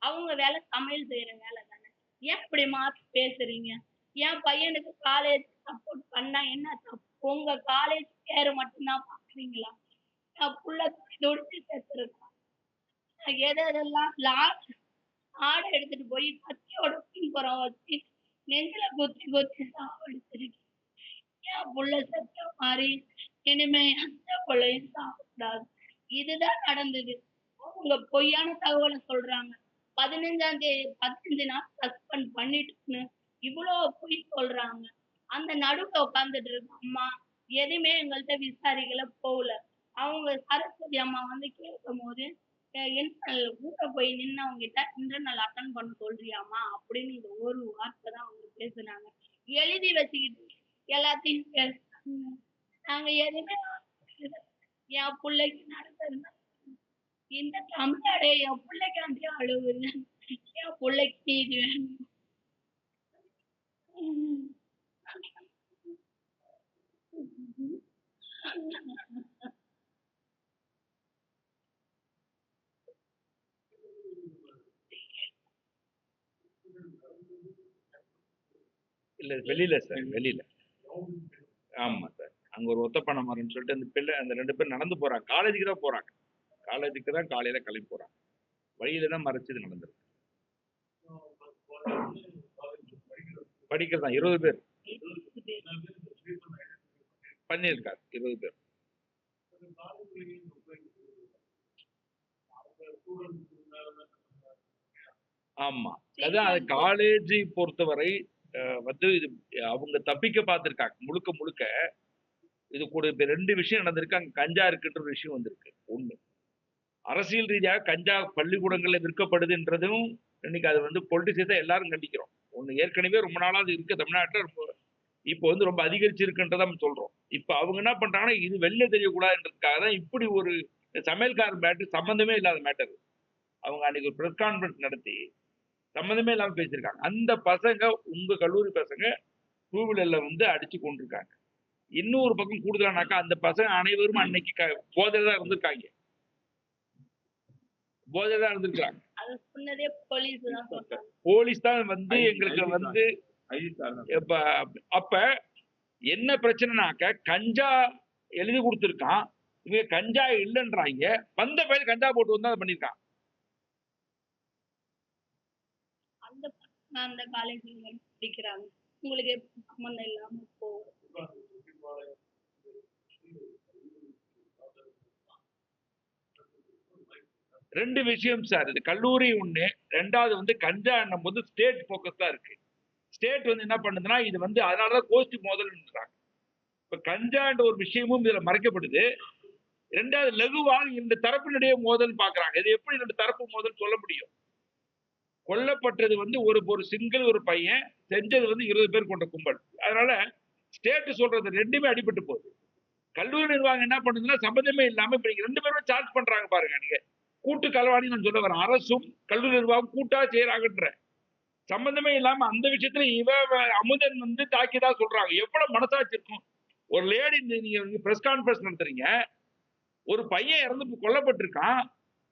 அவங்க வேலை சமையல் செய்யற வேலை தானே. ஏன் இப்படி மாத்தி பேசுறீங்க? என் பையனுக்கு காலேஜ் சப்போர்ட் பண்ணா என்ன தப்பு? உங்க காலேஜ் பேரு மட்டும்தான் பாக்குறீங்களா? என் புள்ள துடிச்சு செத்துருக்கான். எதெல்லாம் ஆடை எடுத்துட்டு போய் கத்தியோட பின்புறம் வச்சு நெஞ்சில குத்தி குத்தி சாவடிச்சிருக்கு. என் புள்ள செத்த மாதிரி இனிமே எந்த பிள்ளையும் சாப்பிடாது. இதுதான் நடந்தது. அவங்க பொய்யான தகவலை சொல்றாங்க. 15 நாள் சஸ்பெண்ட் பண்ணிட்டுன்னு இவ்வளோ பொய் சொல்றாங்க. அந்த நடுவுல உட்கார்ந்துட்டு இருக்க அம்மா எதுவுமே எங்கள்கிட்ட விசாரிக்கல, போகல. அவங்க சரஸ்வதி அம்மா வந்து கேட்கும் போது கூட போய் நின்னவங்க கிட்ட இன்டர்னல் அட்டன் பண்ண சொல்றியாமா அப்படின்னு இந்த ஒரு வார்த்தை தான் அவங்க பேசுனாங்க. எழுதி வச்சுக்கிட்டு எல்லாத்தையும் பேசுறாங்க. நாங்க எதுவுமே என் பிள்ளைக்கு நடந்தது இந்த தமிழ்நாடே என் பிள்ளைக்காண்டி அழுவுது. என் பிள்ளைக்கு நீதி வேணும். இல்ல வெளியில சார், வெளியில. ஆமா சார். அங்க ஒரு ஒத்தப்பனை மரம்னு சொல்லிட்டு அந்த பிள்ளை அந்த 2 பேர் நடந்து போறாங்க. காலேஜுக்கு தான் போறாங்க. காலேஜுக்கு தான் காலையில கிளம்பி போறாங்க. வழியில தான் மறைச்சது நடந்திருக்கு. படிக்கிறதான் 20 பேர் பண்ணியிருக்காரு. 20 பேர். ஆமா. அதான் அது காலேஜை பொறுத்தவரை வந்து இது அவங்க தப்பிக்க பார்த்திருக்காங்க. முழுக்க முழுக்க இது கூட இப்ப 2 விஷயம் நடந்திருக்கு. அங்க கஞ்சா இருக்குன்ற ஒரு விஷயம் வந்திருக்கு. 1 அரசியல் ரீதியாக கஞ்சா பள்ளிக்கூடங்கள்ல விற்கப்படுதுன்றதும் இன்னைக்கு அது வந்து பொலிட்டிசைஸா எல்லாரும் கண்டிக்கிறோம். 1 ஏற்கனவே ரொம்ப நாளா அது இருக்கு தமிழ்நாட்டுல. இப்போ வந்து ரொம்ப அதிகரிச்சு இருக்குன்றத நம்ம சொல்றோம். இப்ப அவங்க என்ன பண்றாங்கன்னா இது வெளில தெரியக்கூடாதுன்றதுக்காக தான் இப்படி ஒரு சமையல்காரர் மேட்டர் சம்பந்தமே இல்லாத மேட்டர். அவங்க அன்னைக்கு ஒரு பிரஸ் கான்ஃபரன்ஸ் நடத்தி சம்மந்தமே இல்லாம பேசியிருக்காங்க. அந்த பசங்க உங்க கல்லூரி பசங்க 2 வீலர்ல வந்து அடிச்சு கொண்டிருக்காங்க. இன்னொரு பக்கம் கூடுதலானாக்கா அந்த பசங்க அனைவரும் அன்னைக்கு போதையில தான் இருந்திருக்காங்க. போதையில தான் இருந்திருக்காங்க. போலீஸ் தான் வந்து எங்களுக்கு வந்து அப்ப என்ன பிரச்சனைனாக்க கஞ்சா எழுதி கொடுத்திருக்கான். இவங்க கஞ்சா இல்லைன்றாங்க. வந்த பையன் கஞ்சா போட்டு வந்து பண்ணிருக்கான். அந்த காலேஜ்ல படிக்கிறாங்க. உங்களுக்கு சம்பந்தம் இல்லாம போகும். 2 விஷயம் சார். இது கல்லூரி 1. 2வது வந்து கஞ்சா போது ஸ்டேட் போக்கஸா இருக்கு. ஸ்டேட் வந்து என்ன பண்ணுதுன்னா இது வந்து அதனாலதான் கோஷ்டி மோதல்ன்றாங்க. இப்ப கஞ்சான்ற ஒரு விஷயமும் இதுல மறைக்கப்படுது. 2வது லகுவாக இந்த தரப்பினுடைய மோதல் பாக்குறாங்க. இது எப்படி 2 தரப்பு மோதல் சொல்ல முடியும்? கொல்லப்பட்டது வந்து ஒரு சிங்கிள் ஒரு பையன், செஞ்சது வந்து 20 பேர் கொண்ட கும்பல். அதனால ஸ்டேட் சொல்றது 2மே அடிபட்டு போகுது. கல்லூரி நிர்வாகம் என்ன பண்ணுதுன்னா சம்பந்தமே இல்லாம இப்ப நீங்க 2 பேருமே சார்ஜ் பண்றாங்க பாருங்க. நீங்க கூட்டு களவாணி நான் சொல்ல வரேன். அரசும் கல்லூரி நிர்வாகம் கூட்டா செய்யறாங்கன்ற சம்பந்தமே இல்லாம அந்த விஷயத்துல அமுதன் வந்து தாக்கியதா சொல்றாங்க. எவ்வளவு மனசாட்சி இருக்கும்? ஒரு லேடி நீங்க பிரஸ் கான்பரன்ஸ் நடத்துறீங்க. ஒரு பையன் இறந்து கொல்லப்பட்டிருக்கான்.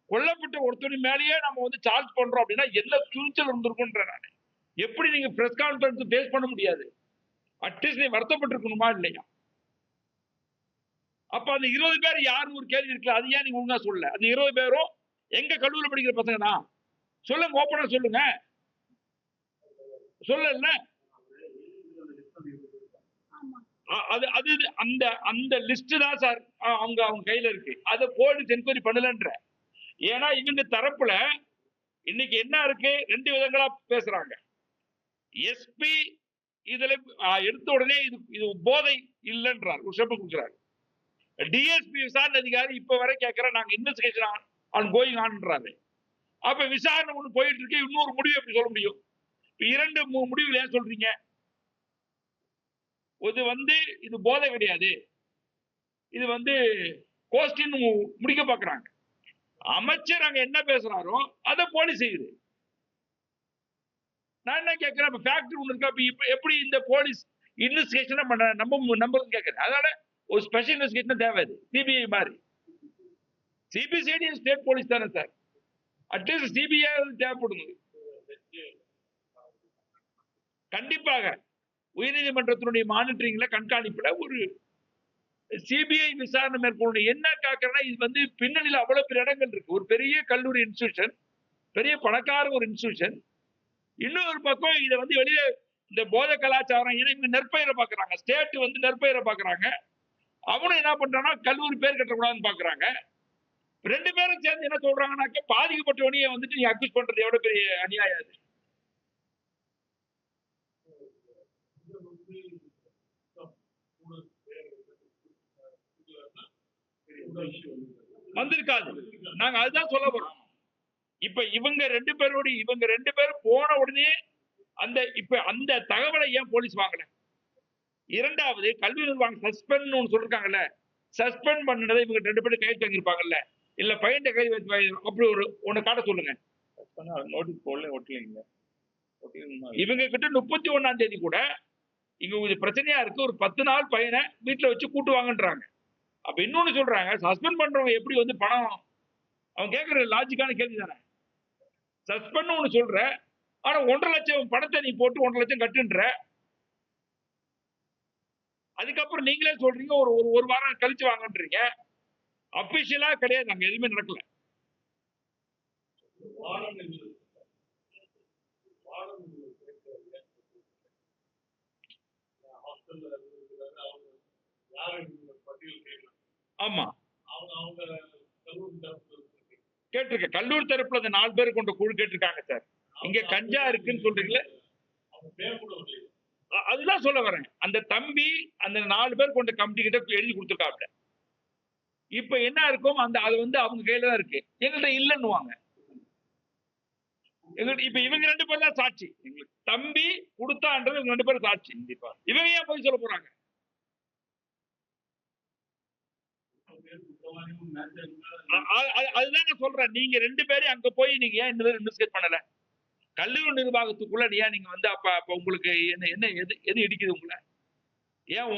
கொல்லப்பட்ட ஒருத்தர் மேலேயே நம்ம வந்து சார்ஜ் பண்றோம் அப்படின்னா என்ன துணிச்சல் இருந்திருக்கும்ன்ற நான். எப்படி நீங்க பிரஸ் கான்பரன்ஸ் பேஸ் பண்ண முடியாது? அட்லீஸ்ட் நீ வருத்தப்பட்டிருக்கணுமா இல்லையா? அப்ப அந்த 20 பேர் யாருன்னு ஒரு கேள்வி இருக்குல்ல. அது ஏன் நீங்க ஒழுங்கா சொல்லல? அந்த 20 பேரும் எங்க கல்லூரியில் படிக்கிற பசங்க தான். சொல்லுங்க, ஓப்பனா சொல்லுங்க. சொல்லல. அது அது அந்த அந்த லிஸ்ட் தான் சார் அவங்க கையில இருக்கு. அதை போலீஸ் என்கொயரி பண்ணலன்ற. ஏன்னா இவங்க தரப்புல இன்னைக்கு என்ன இருக்கு, 2 விதங்களா பேசுறாங்க. எஸ்பி இதுல எடுத்த உடனே இது இது போதை இல்லைன்றார், ஒரு ஸ்டெப் கொடுக்குறாரு. டிஎஸ்பி விசாரணை அதிகாரி இப்ப வரை கேட்கிற நாங்க இன்வெஸ்டிகேஷன் ஆன் கோயிங் ஆன்ன்றாரு. அப்ப விசாரணை ஒண்ணு போயிட்டு இருக்கு, இன்னொரு முடிவு எப்படி சொல்ல முடியும்? 2 முடிவுல ஏன் சொல்றீங்க? இது வந்து இது போதை கிடையாது, இது வந்து கோஸ்டின் முடிக்க பாக்குறாங்க. அமைச்சர் அங்க என்ன பேசுறாரோ அதை போலீஸ் செய்யுது. நான் என்ன கேட்கிறேன், ஃபேக்டரி ஒண்ணு இருக்கா, இப்ப எப்படி இந்த போலீஸ் இன்வெஸ்டிகேஷன் நம்புறது கேட்கிறேன். அதனால ஒரு ஸ்பெஷல் இன்வெஸ்டிகேஷன் தேவை, சிபிஐ மாதிரி. சிபிசிஐடி ஸ்டேட் போலீஸ் தானே சார், அட்லீஸ்ட் சிபிஐ தேவைப்படுது. கண்டிப்பாக உயர்நீதிமன்றத்தினுடைய மானிட்டரிங்ல கண்காணிப்புல ஒரு சிபிஐ விசாரணை மேற்கொள்ளணும். என்ன கேட்கறேன்னா, இது வந்து பின்னணியில் அவ்வளவு பெரிய இடங்கள் இருக்கு. ஒரு பெரிய கல்லூரி இன்ஸ்டிடியூஷன், பெரிய பணக்கார ஒரு இன்ஸ்டிடியூஷன். இன்னொரு பக்கம் இதை வந்து வெளியே இந்த போதை கலாச்சாரம் இவங்க நெற்பயிரை பாக்குறாங்க, ஸ்டேட் வந்து நெற்பயிரை பாக்குறாங்க. அவனும் என்ன பண்றான்னா கல்லூரி பேர் கட்டக்கூடாதுன்னு பாக்குறாங்க. 2 பேரும் சேர்ந்து என்ன சொல்றாங்கன்னாக்க, பாதிக்கப்பட்டவனையே வந்துட்டு நீ அக்யூஸ் பண்றது எவ்வளவு பெரிய அநியாயம் அது. வந்திருக்காது. நாங்க அதுதான் சொல்ல போறோம். இப்ப இவங்க 2 பேரும் போன உடனே அந்த தகவலை ஏன் போலீஸ் வாங்கல? இரண்டாவது, கல்வி நிர்வாகம் சஸ்பெண்ட் சொல்லிருக்காங்கல்ல, சஸ்பெண்ட் பண்ணதை இவங்க 2 பேரும் கைது வாங்கியிருப்பாங்கல்ல, இல்ல பையன் கைது அப்படி ஒரு ஒண்ணு காட்ட சொல்லுங்க. நோட்டீஸ் போடல, ஒட்டலைங்க. இவங்க கிட்ட 31ஆம் தேதி கூட இங்க ஒரு பிரச்சனையா இருக்கு, ஒரு 10 நாள் பையனை வீட்டுல வச்சு கூட்டு வாங்கன்றாங்க. அப்ப இன்னொன்னு சொல்றாங்க, சஸ்பெண்ட் பண்றவங்க எப்படி வந்து பணம், அவன் கேட்கிற லாஜிக்கான கேள்வி தானே. சஸ்பெண்ட் ஒண்ணு சொல்ற, ஆனா 1.5 லட்சம் பணத்தை நீ போட்டு 1.5 லட்சம் கட்டுன்ற, அதுக்கப்புறம் நீங்களே சொல்றீங்க ஒரு வாரம் கழிச்சு வாங்கன்றீங்க. அபிஷியலா கிடையாது, அங்க எதுவுமே நடக்கல. ஆமா, கேட்டிருக்க கல்லூரி தரப்புல அந்த 4 பேர் கொண்ட குழு கேட்டிருக்காங்க சார். இங்க கஞ்சா இருக்குன்னு சொல்றீங்களே, அதுதான் சொல்ல வரேன். அந்த தம்பி அந்த 4 பேர் கொண்ட கமிட்டி கிட்ட எழுதி கொடுத்துருக்காப்ல. இப்ப என்ன இருக்கும், அது வந்து அவங்க கையில தான் இருக்கு, எங்கள்கிட்ட இல்லைன்னுவாங்க. இப்ப இவங்க 2 பேர் தான் சாட்சி. தம்பி கொடுத்தான்றது இவங்க 2 பேரும் சாட்சி. இவங்க ஏன் போய் சொல்ல போறாங்க? அதுதான் நான் சொல்றேன். நீங்க 2 பேரும் அங்க போய் நீங்க ஏன் இன்வெஸ்டிகேட் பண்ணல? கல்லூரி நிர்வாகத்துக்குள்ள ஏன் நீங்க வந்து அப்ப உங்களுக்கு என்ன எது இடிக்குது உங்களை? ஏன்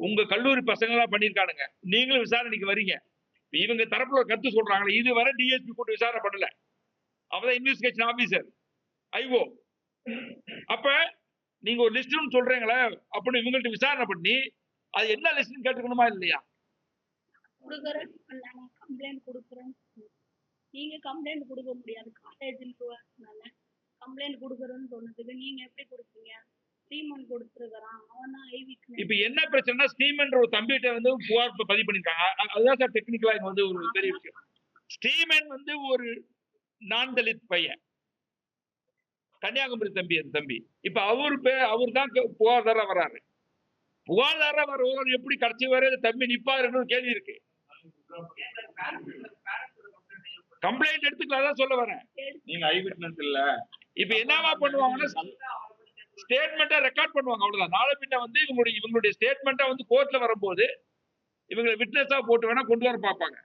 உங்க கல்லூரி பசங்க எல்லாம் பண்ணிருக்கானுங்க, நீங்களும் விசாரணைக்கு வரீங்க. இவங்க தரப்புல ஒரு கருத்து சொல்றாங்க, இதுவரை டிஎஸ்பி கூட்டு விசாரணை பண்ணல, அவதான் இன்வெஸ்டிகேஷன் ஆபீசர் ஐஓ. அப்ப நீங்க ஒரு லிஸ்ட் சொல்றீங்களே, அப்படின்னு இவங்கள்ட்ட விசாரணை பண்ணி அது என்ன லிஸ்ட் கேட்டுக்கணுமா இல்லையா? கம்ப்ளைண்ட் கொடுக்குறேன், நீங்க கம்ப்ளைண்ட் கொடுக்க முடியாது, காலேஜுக்கு கம்ப்ளைண்ட் கொடுக்குறேன்னு சொன்னதுக்கு நீங்க எப்படி கொடுப்பீங்க? ஸ்ரீமன் கொடுத்துருக்கான், அவன் தான் ஐவிக்கு. இப்ப என்ன பிரச்சனை, ஸ்ரீமன் ஒரு தம்பிகிட்ட வந்து புகார் பதிவு பண்ணிருக்காங்க. அதுதான் சார் டெக்னிக்கலா இங்க வந்து ஒரு பெரிய விஷயம். ஸ்ரீமன் வந்து ஒரு நான் தலித் பையன், கன்னியாகுமரி தம்பி. அந்த தம்பி இப்ப அவர் தான் புகார்தாரா வர்றாரு. புகார்தாரா வர்றவர் எப்படி கடைசி வரை தம்பி நிப்பாருன்னு கேள்வி இருக்கு. கம்ப்ளைண்ட் எடுத்துக்கலாம் சொல்ல வரேன். நீங்க ஐ விட்னஸ் இல்ல. இப்ப என்னவா பண்ணுவாங்கன்னா, ஸ்டேட்மெண்ட்டை ரெக்கார்ட் பண்ணுவாங்க, அவ்வளவுதான். நாளை பின்ன வந்து இவங்களுடைய ஸ்டேட்மெண்ட்டை வந்து கோர்ட்ல வரும்போது இவங்களை விட்னஸா போட்டு வேணா கொண்டு வர பார்ப்பாங்க.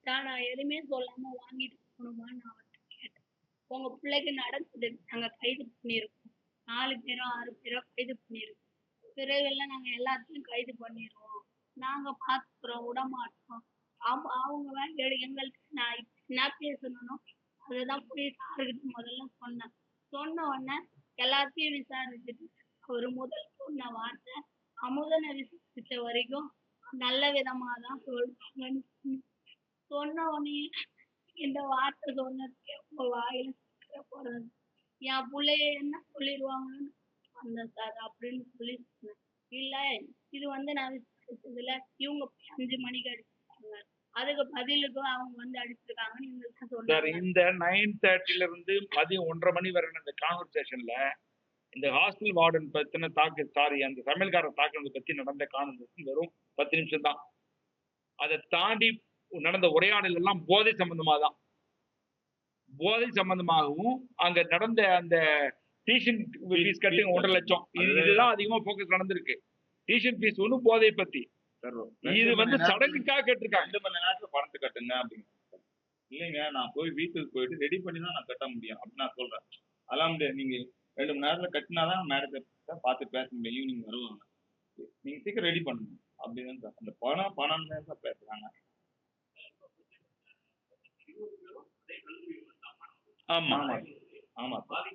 நான் எதுவுமே சொல்லாம வாங்கிட்டு போகணுமான்னு நான் அவர்கிட்ட கேட்டேன். உங்க பிள்ளைக்கு நடந்தது நாங்க கைது பண்ணிருக்கோம், 4 பேரோ 6 பேரோ கைது பண்ணிருக்கோம், விரைவில் நாங்க எல்லாத்தையும் கைது பண்ணிடுவோம், நாங்க பாத்துக்கிறோம், விடமாட்டோம். அவங்க எங்கள்கிட்ட நான் என்ன பேசணும் அதுதான் போய் சாருக்கிட்ட முதல்ல சொன்னேன். சொன்ன உடனே எல்லாத்தையும் விசாரிச்சுட்டு ஒரு முதல் சொன்ன வார்த்தை, அமுதனை விசாரிச்ச வரைக்கும் நல்ல விதமா தான் சொல்றாங்கன்னு சொன்ன உடனே இந்த வார்த்தை சொன்னதுக்கு உங்க வாயில போறது, என் பிள்ளைய என்ன சொல்லிடுவாங்கன்னு வந்தேன் சார் அப்படின்னு சொல்லி சொன்னேன். இல்ல இது வந்து நான் விசாரிச்சதுல இவங்க 5 மணிக்கு அடிச்சிருக்காங்க, அதுக்கு பதிலுக்கும் அவங்க வந்து அடிச்சிருக்காங்கன்னு எங்களுக்கு சார் சொன்னாங்க. இந்த 9:30 இருந்து மதியம் 1:30 மணி வரை இந்த கான்வர்சேஷன்ல இந்த ஹாஸ்டல் வார்டன் பத்தின அந்த சமையல்காரர் தாக்குனதை பத்தி நடந்த கான்வர்சேஷன் வெறும் 10 நிமிஷம் தான். அதை தாண்டி நடந்த உரையாடல் எல்லாம் போதை சம்பந்தமா தான். போதை சம்பந்தமாகவும் அங்க நடந்த அந்த டியூஷன் ஃபீஸ் கட்டிங் 1.5 லட்சம் இதுதான் அதிகமா போக்கஸ் நடந்திருக்கு. டியூஷன் ஃபீஸ் ஒண்ணு போதை பத்தி. இது வந்து சடங்குக்காக கேட்டிருக்காங்க. 2 மணி நேரத்துல பணத்தை கட்டுங்க அப்படிங்க. இல்லைங்க, நான் போய் வீட்டுக்கு போயிட்டு ரெடி பண்ணி தான் நான் கட்ட முடியும் அப்படின்னு நான் சொல்றேன். அதெல்லாம் முடியாது. நீங்க 2 மணி நேரத்துல கட்டினாதான் மேடத்தை பார்த்து பேச முடியும். ஈவினிங் வருவாங்க. நீங்க சீக்கிரம் ரெடி பண்ணணும் அப்படின்னு சார். அந்த பணம் தான் பேசுறாங்க. ஆமா ஆமா சார்.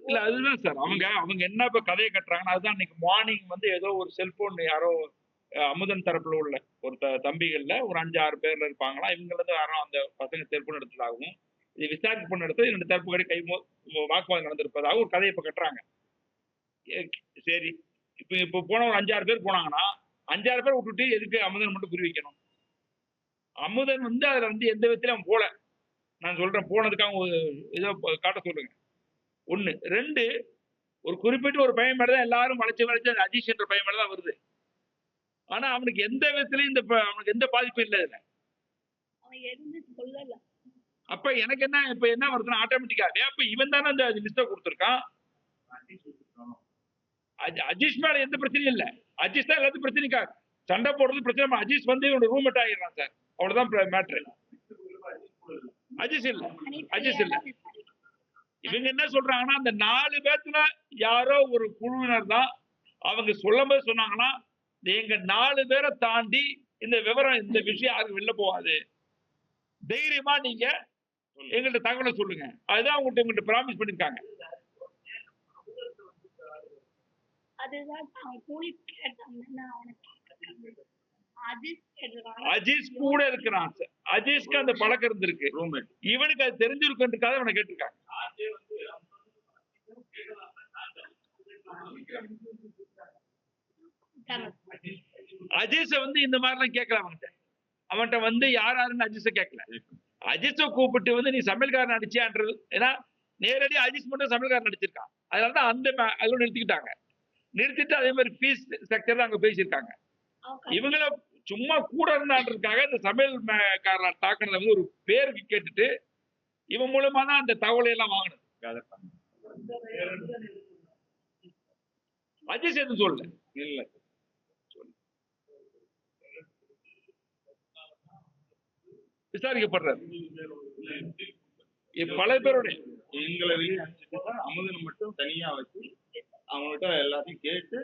இல்ல அதுதான் சார் அவங்க என்ன இப்ப கதையை கட்டுறாங்கன்னா அதுதான். இன்னைக்கு மார்னிங் வந்து ஏதோ ஒரு செல்போன் யாரோ அமுதன் தரப்புல உள்ள ஒரு தம்பிகள்ல ஒரு 5-6 பேர்ல இருப்பாங்களா, இவங்கள இருந்து யாரோ அந்த பசங்க செல்போன் எடுத்ததாகவும் இது விசாரிப்பு பண்ண எடுத்து 2 தரப்பு கடை வாக்குவாதம் நடந்திருப்பதாக ஒரு கதையை இப்ப கட்டுறாங்க. சரி, இப்ப போன ஒரு 5-6 பேர் போனாங்கன்னா 5-6 பேர் விட்டுட்டு எதுக்கு அமுதன் மட்டும் குறி வைக்கணும்? அமுதன் வந்து அதுல வந்து எந்த விதத்திலும் அவன் போல. நான் சொல்றேன், போனதுக்காக ஏதோ காட்ட சொல்லுங்க. 1. 2, ஒரு குறிப்பிட்ட ஒரு பையன் மேலதான் எல்லாரும் வளைச்சு அஜீஷ் என்ற பையன் மேலதான் வருது. ஆனா அவனுக்கு எந்த விதத்திலையும் அவனுக்கு எந்த பாதிப்பும் இல்லை இதுல. அவன் எதுவுமே சொல்லல. அப்ப எனக்கு என்ன இப்ப என்ன வருதுன்னா ஆட்டோமேட்டிக்காவே அப்ப இவன் தானே அந்த லிஸ்ட கொடுத்திருக்கான். அஜீஷ் மேல எந்த பிரச்சனையும் இல்ல. அஜீஷ் தான் எல்லாத்தையும் பிரச்சனைக்காக சண்டை போடுறது பிரச்சனை. அஜீஷ் வந்து இவனோட ரூம்மேட் ஆகிடுறான் சார். அவ்வளவுதான் மேட்ரு. அஜீஷ் இல்ல. இவங்க என்ன சொல்றாங்கன்னா அந்த 4 பேத்துல யாரோ ஒரு குழுவினர் தான் அவங்க சொல்லும்போது சொன்னாங்கன்னா எங்க 4 பேரை தாண்டி இந்த விவரம் இந்த விஷயம் யாருக்கு வெளில போகாது, தைரியமா நீங்க எங்கள்கிட்ட தகவலை சொல்லுங்க. அதுதான் உங்கள்கிட்ட ப்ராமிஸ் பண்ணிருக்காங்க. அதுதான் அவன் போய் கேட்டாங்கன்னா அஜீஷ் கூட இருக்கிறான் சார். அஜீஷ்க்கு அந்த பழக்கம் இருந்திருக்கு. இவனுக்கு அது தெரிஞ்சிருக்குன்றதுக்காக அவனை கேட்டிருக்காங்க. அஜீஷ வந்து இந்த மாதிரி எல்லாம் கேட்கல. அவன்கிட்ட வந்து யாருன்னு அஜீஷ கேட்கல. அஜீஷ கூப்பிட்டு வந்து நீ சமையல்காரன் அடிச்சியான்றது. ஏன்னா நேரடியா அஜீஷ் மட்டும் சமையல்காரன் நடிச்சிருக்கான். அதனாலதான் அந்த அதோட நிறுத்திக்கிட்டாங்க. நிறுத்திட்டு அதே மாதிரி ஃபீஸ் ஸ்ட்ரக்சர் அங்க பேசியிருக்காங்க. இவங்கள சும்மா கூட இருந்தான்றதுக்காக இந்த சமையல்காரன் தாக்குனத வந்து ஒரு பேருக்கு கேட்டுட்டு இவன் மூலமா தான் அந்த தகவலை எல்லாம் வாங்கணும். அஜீஷ் எதுவும் சொல்லல. இல்ல விசாரிக்கப்படுறாரு. பல பேருடைய எங்களை வெளியே அனுப்பிச்சுட்டு அமுதனை மட்டும் தனியா வச்சு அவங்ககிட்ட எல்லாத்தையும் கேட்டு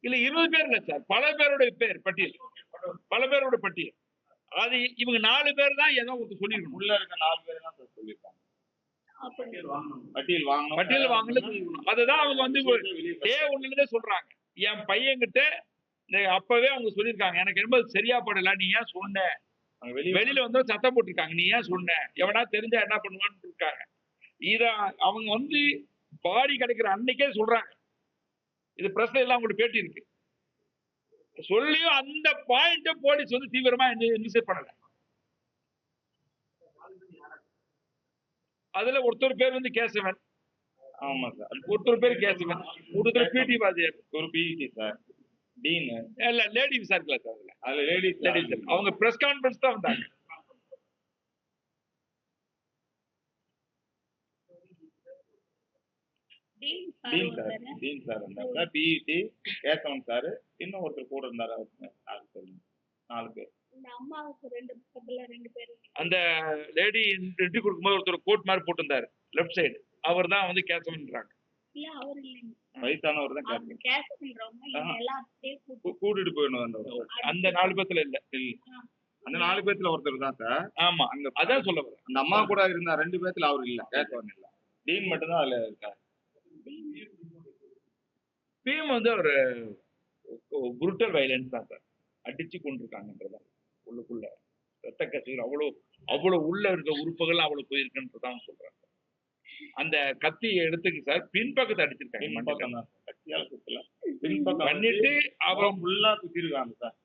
இல்ல 20 பேர் இல்ல சார், பல பேருடைய பேர் பட்டியல். பல பேரோட பட்டியல். அது இவங்க 4 பேர் தான் ஏதோ ஒருத்தர் சொல்லிருக்கணும். உள்ள இருக்க 4 பேர் தான் சார் சொல்லியிருக்காங்க. பட்டியல் வாங்கணும். அதுதான் அவங்க வந்து டே 1 சொல்றாங்க. என் பையன்கிட்ட அப்பவே அவங்க சொல்லியிருக்காங்க, எனக்கு என்பது சரியா படல, நீ ஏன் சொன்ன? வெளியில வந்து சத்தம் போட்டிருக்காங்க, நீ ஏன் சொன்ன? எவனா தெரிஞ்சா என்ன பண்ணுவான்னு இருக்காங்க. இத அவங்க வந்து பாடி கிடைக்கிற அன்னைக்கே சொல்றாங்க. இது பிரஸ்ல எல்லாம் உங்களுக்கு பேட்டி இருக்கு. சொல்லியும் அந்த பாயிண்ட போலீஸ் வந்து தீவிரமா இன்வெஸ்டிகேட் பண்ணல. அதுல ஒருத்தர் பேர் வந்து கேசவன். ஆமா சார். ஒருத்தர் பேர் கேசவன், ஒருத்தர் பிடி வாத்தியார், ஒரு பிடி சார், டீன் இல்ல லேடி விசாரிக்கல சார். அதுல லேடிஸ் அவங்க பிரஸ் கான்ஃபரன்ஸ் தான் வந்தாங்க. டீன் சார் இருந்தாங்க, பிஇடி கேசவன் சார், இன்னும் ஒருத்தர் கூட இருந்தாரு. 4 பேர். அந்த லேடி என்ட்ரி கொடுக்கும்போது ஒருத்தர் கோட் மாதிரி போட்டிருந்தாரு லெஃப்ட் சைடு, அவர் தான் வந்து கேசவன்றாங்க. வயசானவர் தான் கூட்டிட்டு போயிடணும். அந்த 4 பேர்த்துல இல்ல. அந்த 4 பேர்த்துல ஒருத்தர் தான் சார். ஆமா, அதான் சொல்ல வரேன். அந்த அம்மா கூட இருந்தா 2 பேர்த்துல அவர் இல்ல, கேசவன் இல்ல, டீன் மட்டும் தான் அதுல இருக்காரு. பீம் வந்து ஒரு புருட்டல் வயலன்ஸ் தான் சார். அடிச்சு கொண்டிருக்காங்கன்றதா உள்ளுக்குள்ள ரத்த கசிகள் அவ்வளவு உள்ள இருக்க உறுப்புகள் அவ்வளவு போயிருக்குன்றதான் சொல்றாங்க. அந்த கத்தியை எடுத்துக்கு சார் பின்பக்கத்தை அடிச்சிருக்காங்க பின்பக்கம் தான் சார். கத்தியால குத்தல. பின்பக்கம் பண்ணிட்டு அவன் அவன் ஃபுல்லா குத்திருக்காங்க சார்.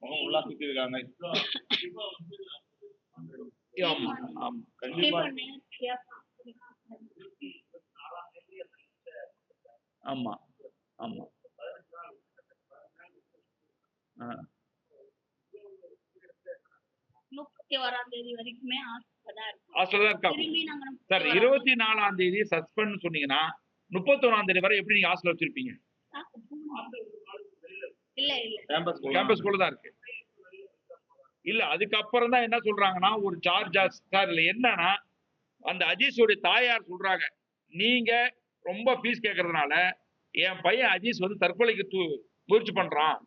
முகம் ஃபுல்லா குத்திருக்காங்க. ஆமா ஆமா கண்டிப்பா ஆமா ஆமா ஆ. 31ஆம் தேதி வரைக்குமே ஹாஸ்டல்ல தான் இருக்கும். ஹாஸ்டல்ல தான் இருக்காங்க திரும்பி நாங்க சார். 24ஆம் தேதி சஸ்பெண்ட் சொன்னீங்கன்னா 31ஆம் தேதி வரை எப்படி நீங்க ஹாஸ்டல் வச்சிருப்பீங்க? இல்ல இல்ல கேம்பஸ் குள்ள தான் இருக்கு. இல்ல அதுக்கப்புறம் தான் என்ன சொல்றாங்கன்னா ஒரு சார்ஜ் சார் இல்ல என்னன்னா அந்த அஜீஸோட தாயார் சொல்றாங்க நீங்க ரொம்ப ஃபீஸ் கேட்கறதுனால என் பையன் அஜீஸ் வந்து தற்கொலைக்கு முயற்சி பண்றான்,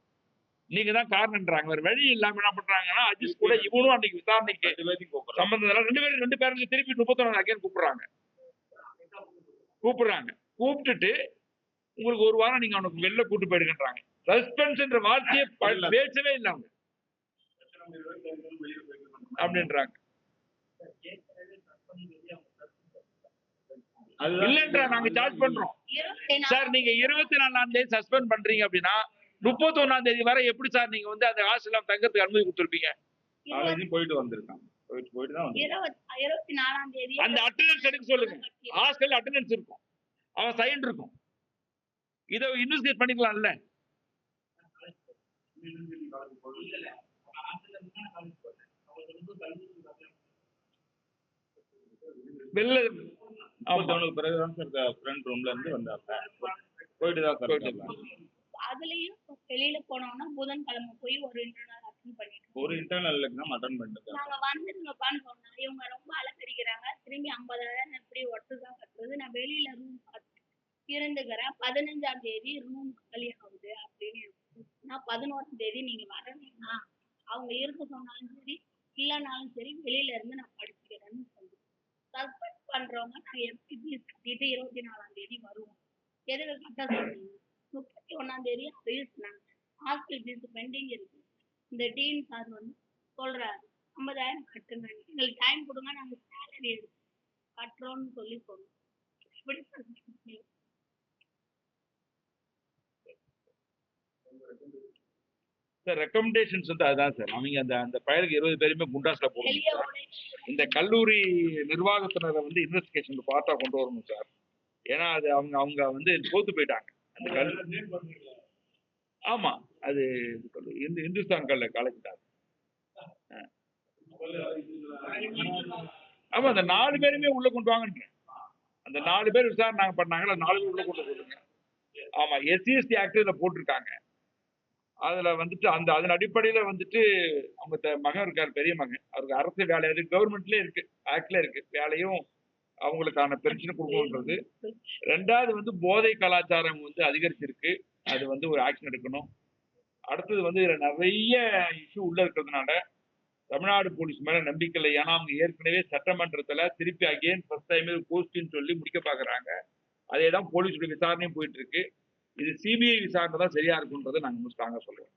நீங்க தான் காரணம்ன்றாங்க. வேற வழி இல்லாம என்ன பண்றாங்கன்னா அஜீஸ் கூட இவனும் அன்னைக்கு விசாரணைக்கு சம்பந்தம் ரெண்டு பேரும் திருப்பி 31 அகைன் கூப்பிடுறாங்க. கூப்பிட்டுட்டு உங்களுக்கு ஒரு வாரம் நீங்க அவனுக்கு வெளில கூட்டு போயிடுங்கன்றாங்க. சஸ்பென்ஷன்ற வார்த்தையை பேசவே இல்லை அவங்க அப்படின்றாங்க. இல்லன்றா நாங்க சார்ஜ் பண்றோம் சார். நீங்க 24ஆம் தேதி சஸ்பெண்ட் பண்றீங்க அப்படின்னா 31ஆம் தேதி வரை எப்படி சார் நீங்க வந்து அந்த ஹாஸ்டல்ல தங்கறதுக்கு அனுமதி கொடுத்துருப்பீங்க? காலேஜும் போயிட்டு வந்திருக்காங்க. போயிட்டு தான் வந்திருக்காங்க. 24ஆம் தேதி அந்த அட்டெண்டன்ஸ் எடுக்க சொல்லுங்க. ஹாஸ்டல் அட்டெண்டன்ஸ் இருக்கும், அவன் சைன் இருக்கும். இதை இன்வெஸ்டிகேட் பண்ணிக்கலாம்ல. வெளில பிறகுதான் சார் ஃப்ரண்ட் ரூம்ல இருந்து வந்தாங்க. போயிட்டு தான் சார் இருக்காங்க. அதுலயும் வெளியில போனோம்னா புதன்கிழமை போய் ஒரு இன்டர்னல் அட்டெண்ட் பண்ணிட்டோம். ஒரு இன்டர்னல் எக்ஸாம் அட்டெண்ட் பண்ணிட்டு நாங்க வந்துருங்கப்பான்னு சொன்னா இவங்க ரொம்ப அலக்கடிக்கிறாங்க. திரும்பி 50,000 எப்படி ஒட்டுதான் கட்டுறது, நான் வெளியில ரூம் பார்த்து இருந்துக்கிறேன், 15ஆம் தேதி ரூம் காலி ஆகுது அப்படின்னு. நான் 11ஆம் தேதி நீங்க வரணும்னா அவங்க இருக்க சொன்னாலும் சரி இல்லைனாலும் சரி வெளியில இருந்து நான் படிச்சுக்கிறேன்னு சொல்லுவேன். சஸ்பெண்ட் பண்றவங்க நான் எப்படி ஃபீஸ் கட்டிட்டு 24ஆம் தேதி வருவோம், எதுக்கு கட்ட சொல்றீங்க? 31ஆம் தேதி அதையும் சொன்னாங்க ஹாஸ்டல் ஃபீஸ் பெண்டிங் இருக்கு. இந்த டீன் சார் வந்து சொல்றாரு 50,000 கட்டுங்க, எங்களுக்கு டைம் கொடுங்க, நாங்க சேலரி எடுத்து கட்டுறோம்னு சொல்லி சொன்னோம். எப்படி சார் ரெக்கமெண்டேஷன்ஸ் வந்து அதான் சார். அவங்க அந்த பயலுக்கு 20 பேருமே குண்டாஸ்ல போடணும். இந்த கல்லூரி நிர்வாகத்தினரை வந்து இன்வெஸ்டிகேஷன் பார்ட்டா கொண்டு வரணும் சார். ஏன்னா அது அவங்க வந்து தோத்து போயிட்டாங்க அந்த கல்லூரி. ஆமா அது இந்துஸ்தான் காலேஜ் தான். ஆமா அந்த 4 பேருமே உள்ள கொண்டு வாங்கன்ற. அந்த 4 பேர் விசாரணை பண்ணாங்களா, 4 பேர் உள்ள கொண்டு சொல்லுங்க. ஆமா SC/ST ஆக்ட்ல போட்டிருக்காங்க. அதுல வந்துட்டு அதன் அடிப்படையில வந்துட்டு அவங்க மகன் இருக்காரு, பெரிய மகன், அவருக்கு அரசு வேலை இருக்கு, கவர்மெண்ட்லயே இருக்கு, ஆக்ட்ல இருக்கு, வேலையும் அவங்களுக்கான பென்ஷன் கொடுக்கணுன்றது. 2வது வந்து போதை கலாச்சாரம் வந்து அதிகரிச்சிருக்கு, அது வந்து ஒரு ஆக்ஷன் எடுக்கணும். அடுத்தது வந்து இதுல நிறைய இஷ்யூ உள்ள இருக்கிறதுனால தமிழ்நாடு போலீஸ் மேல நம்பிக்கை இல்லை. ஏன்னா அவங்க ஏற்கனவே சட்டமன்றத்துல திருப்பி அகைன் ஃபர்ஸ்ட் டைம் போஸ்டின்னு சொல்லி முடிக்க பாக்குறாங்க. அதே தான் போலீஸோட விசாரணையும் போயிட்டு இருக்கு. இது CBI விசாரணை தான் சரியா இருக்குன்றதை நாங்க ஸ்ட்ராங்கா சொல்றோம்.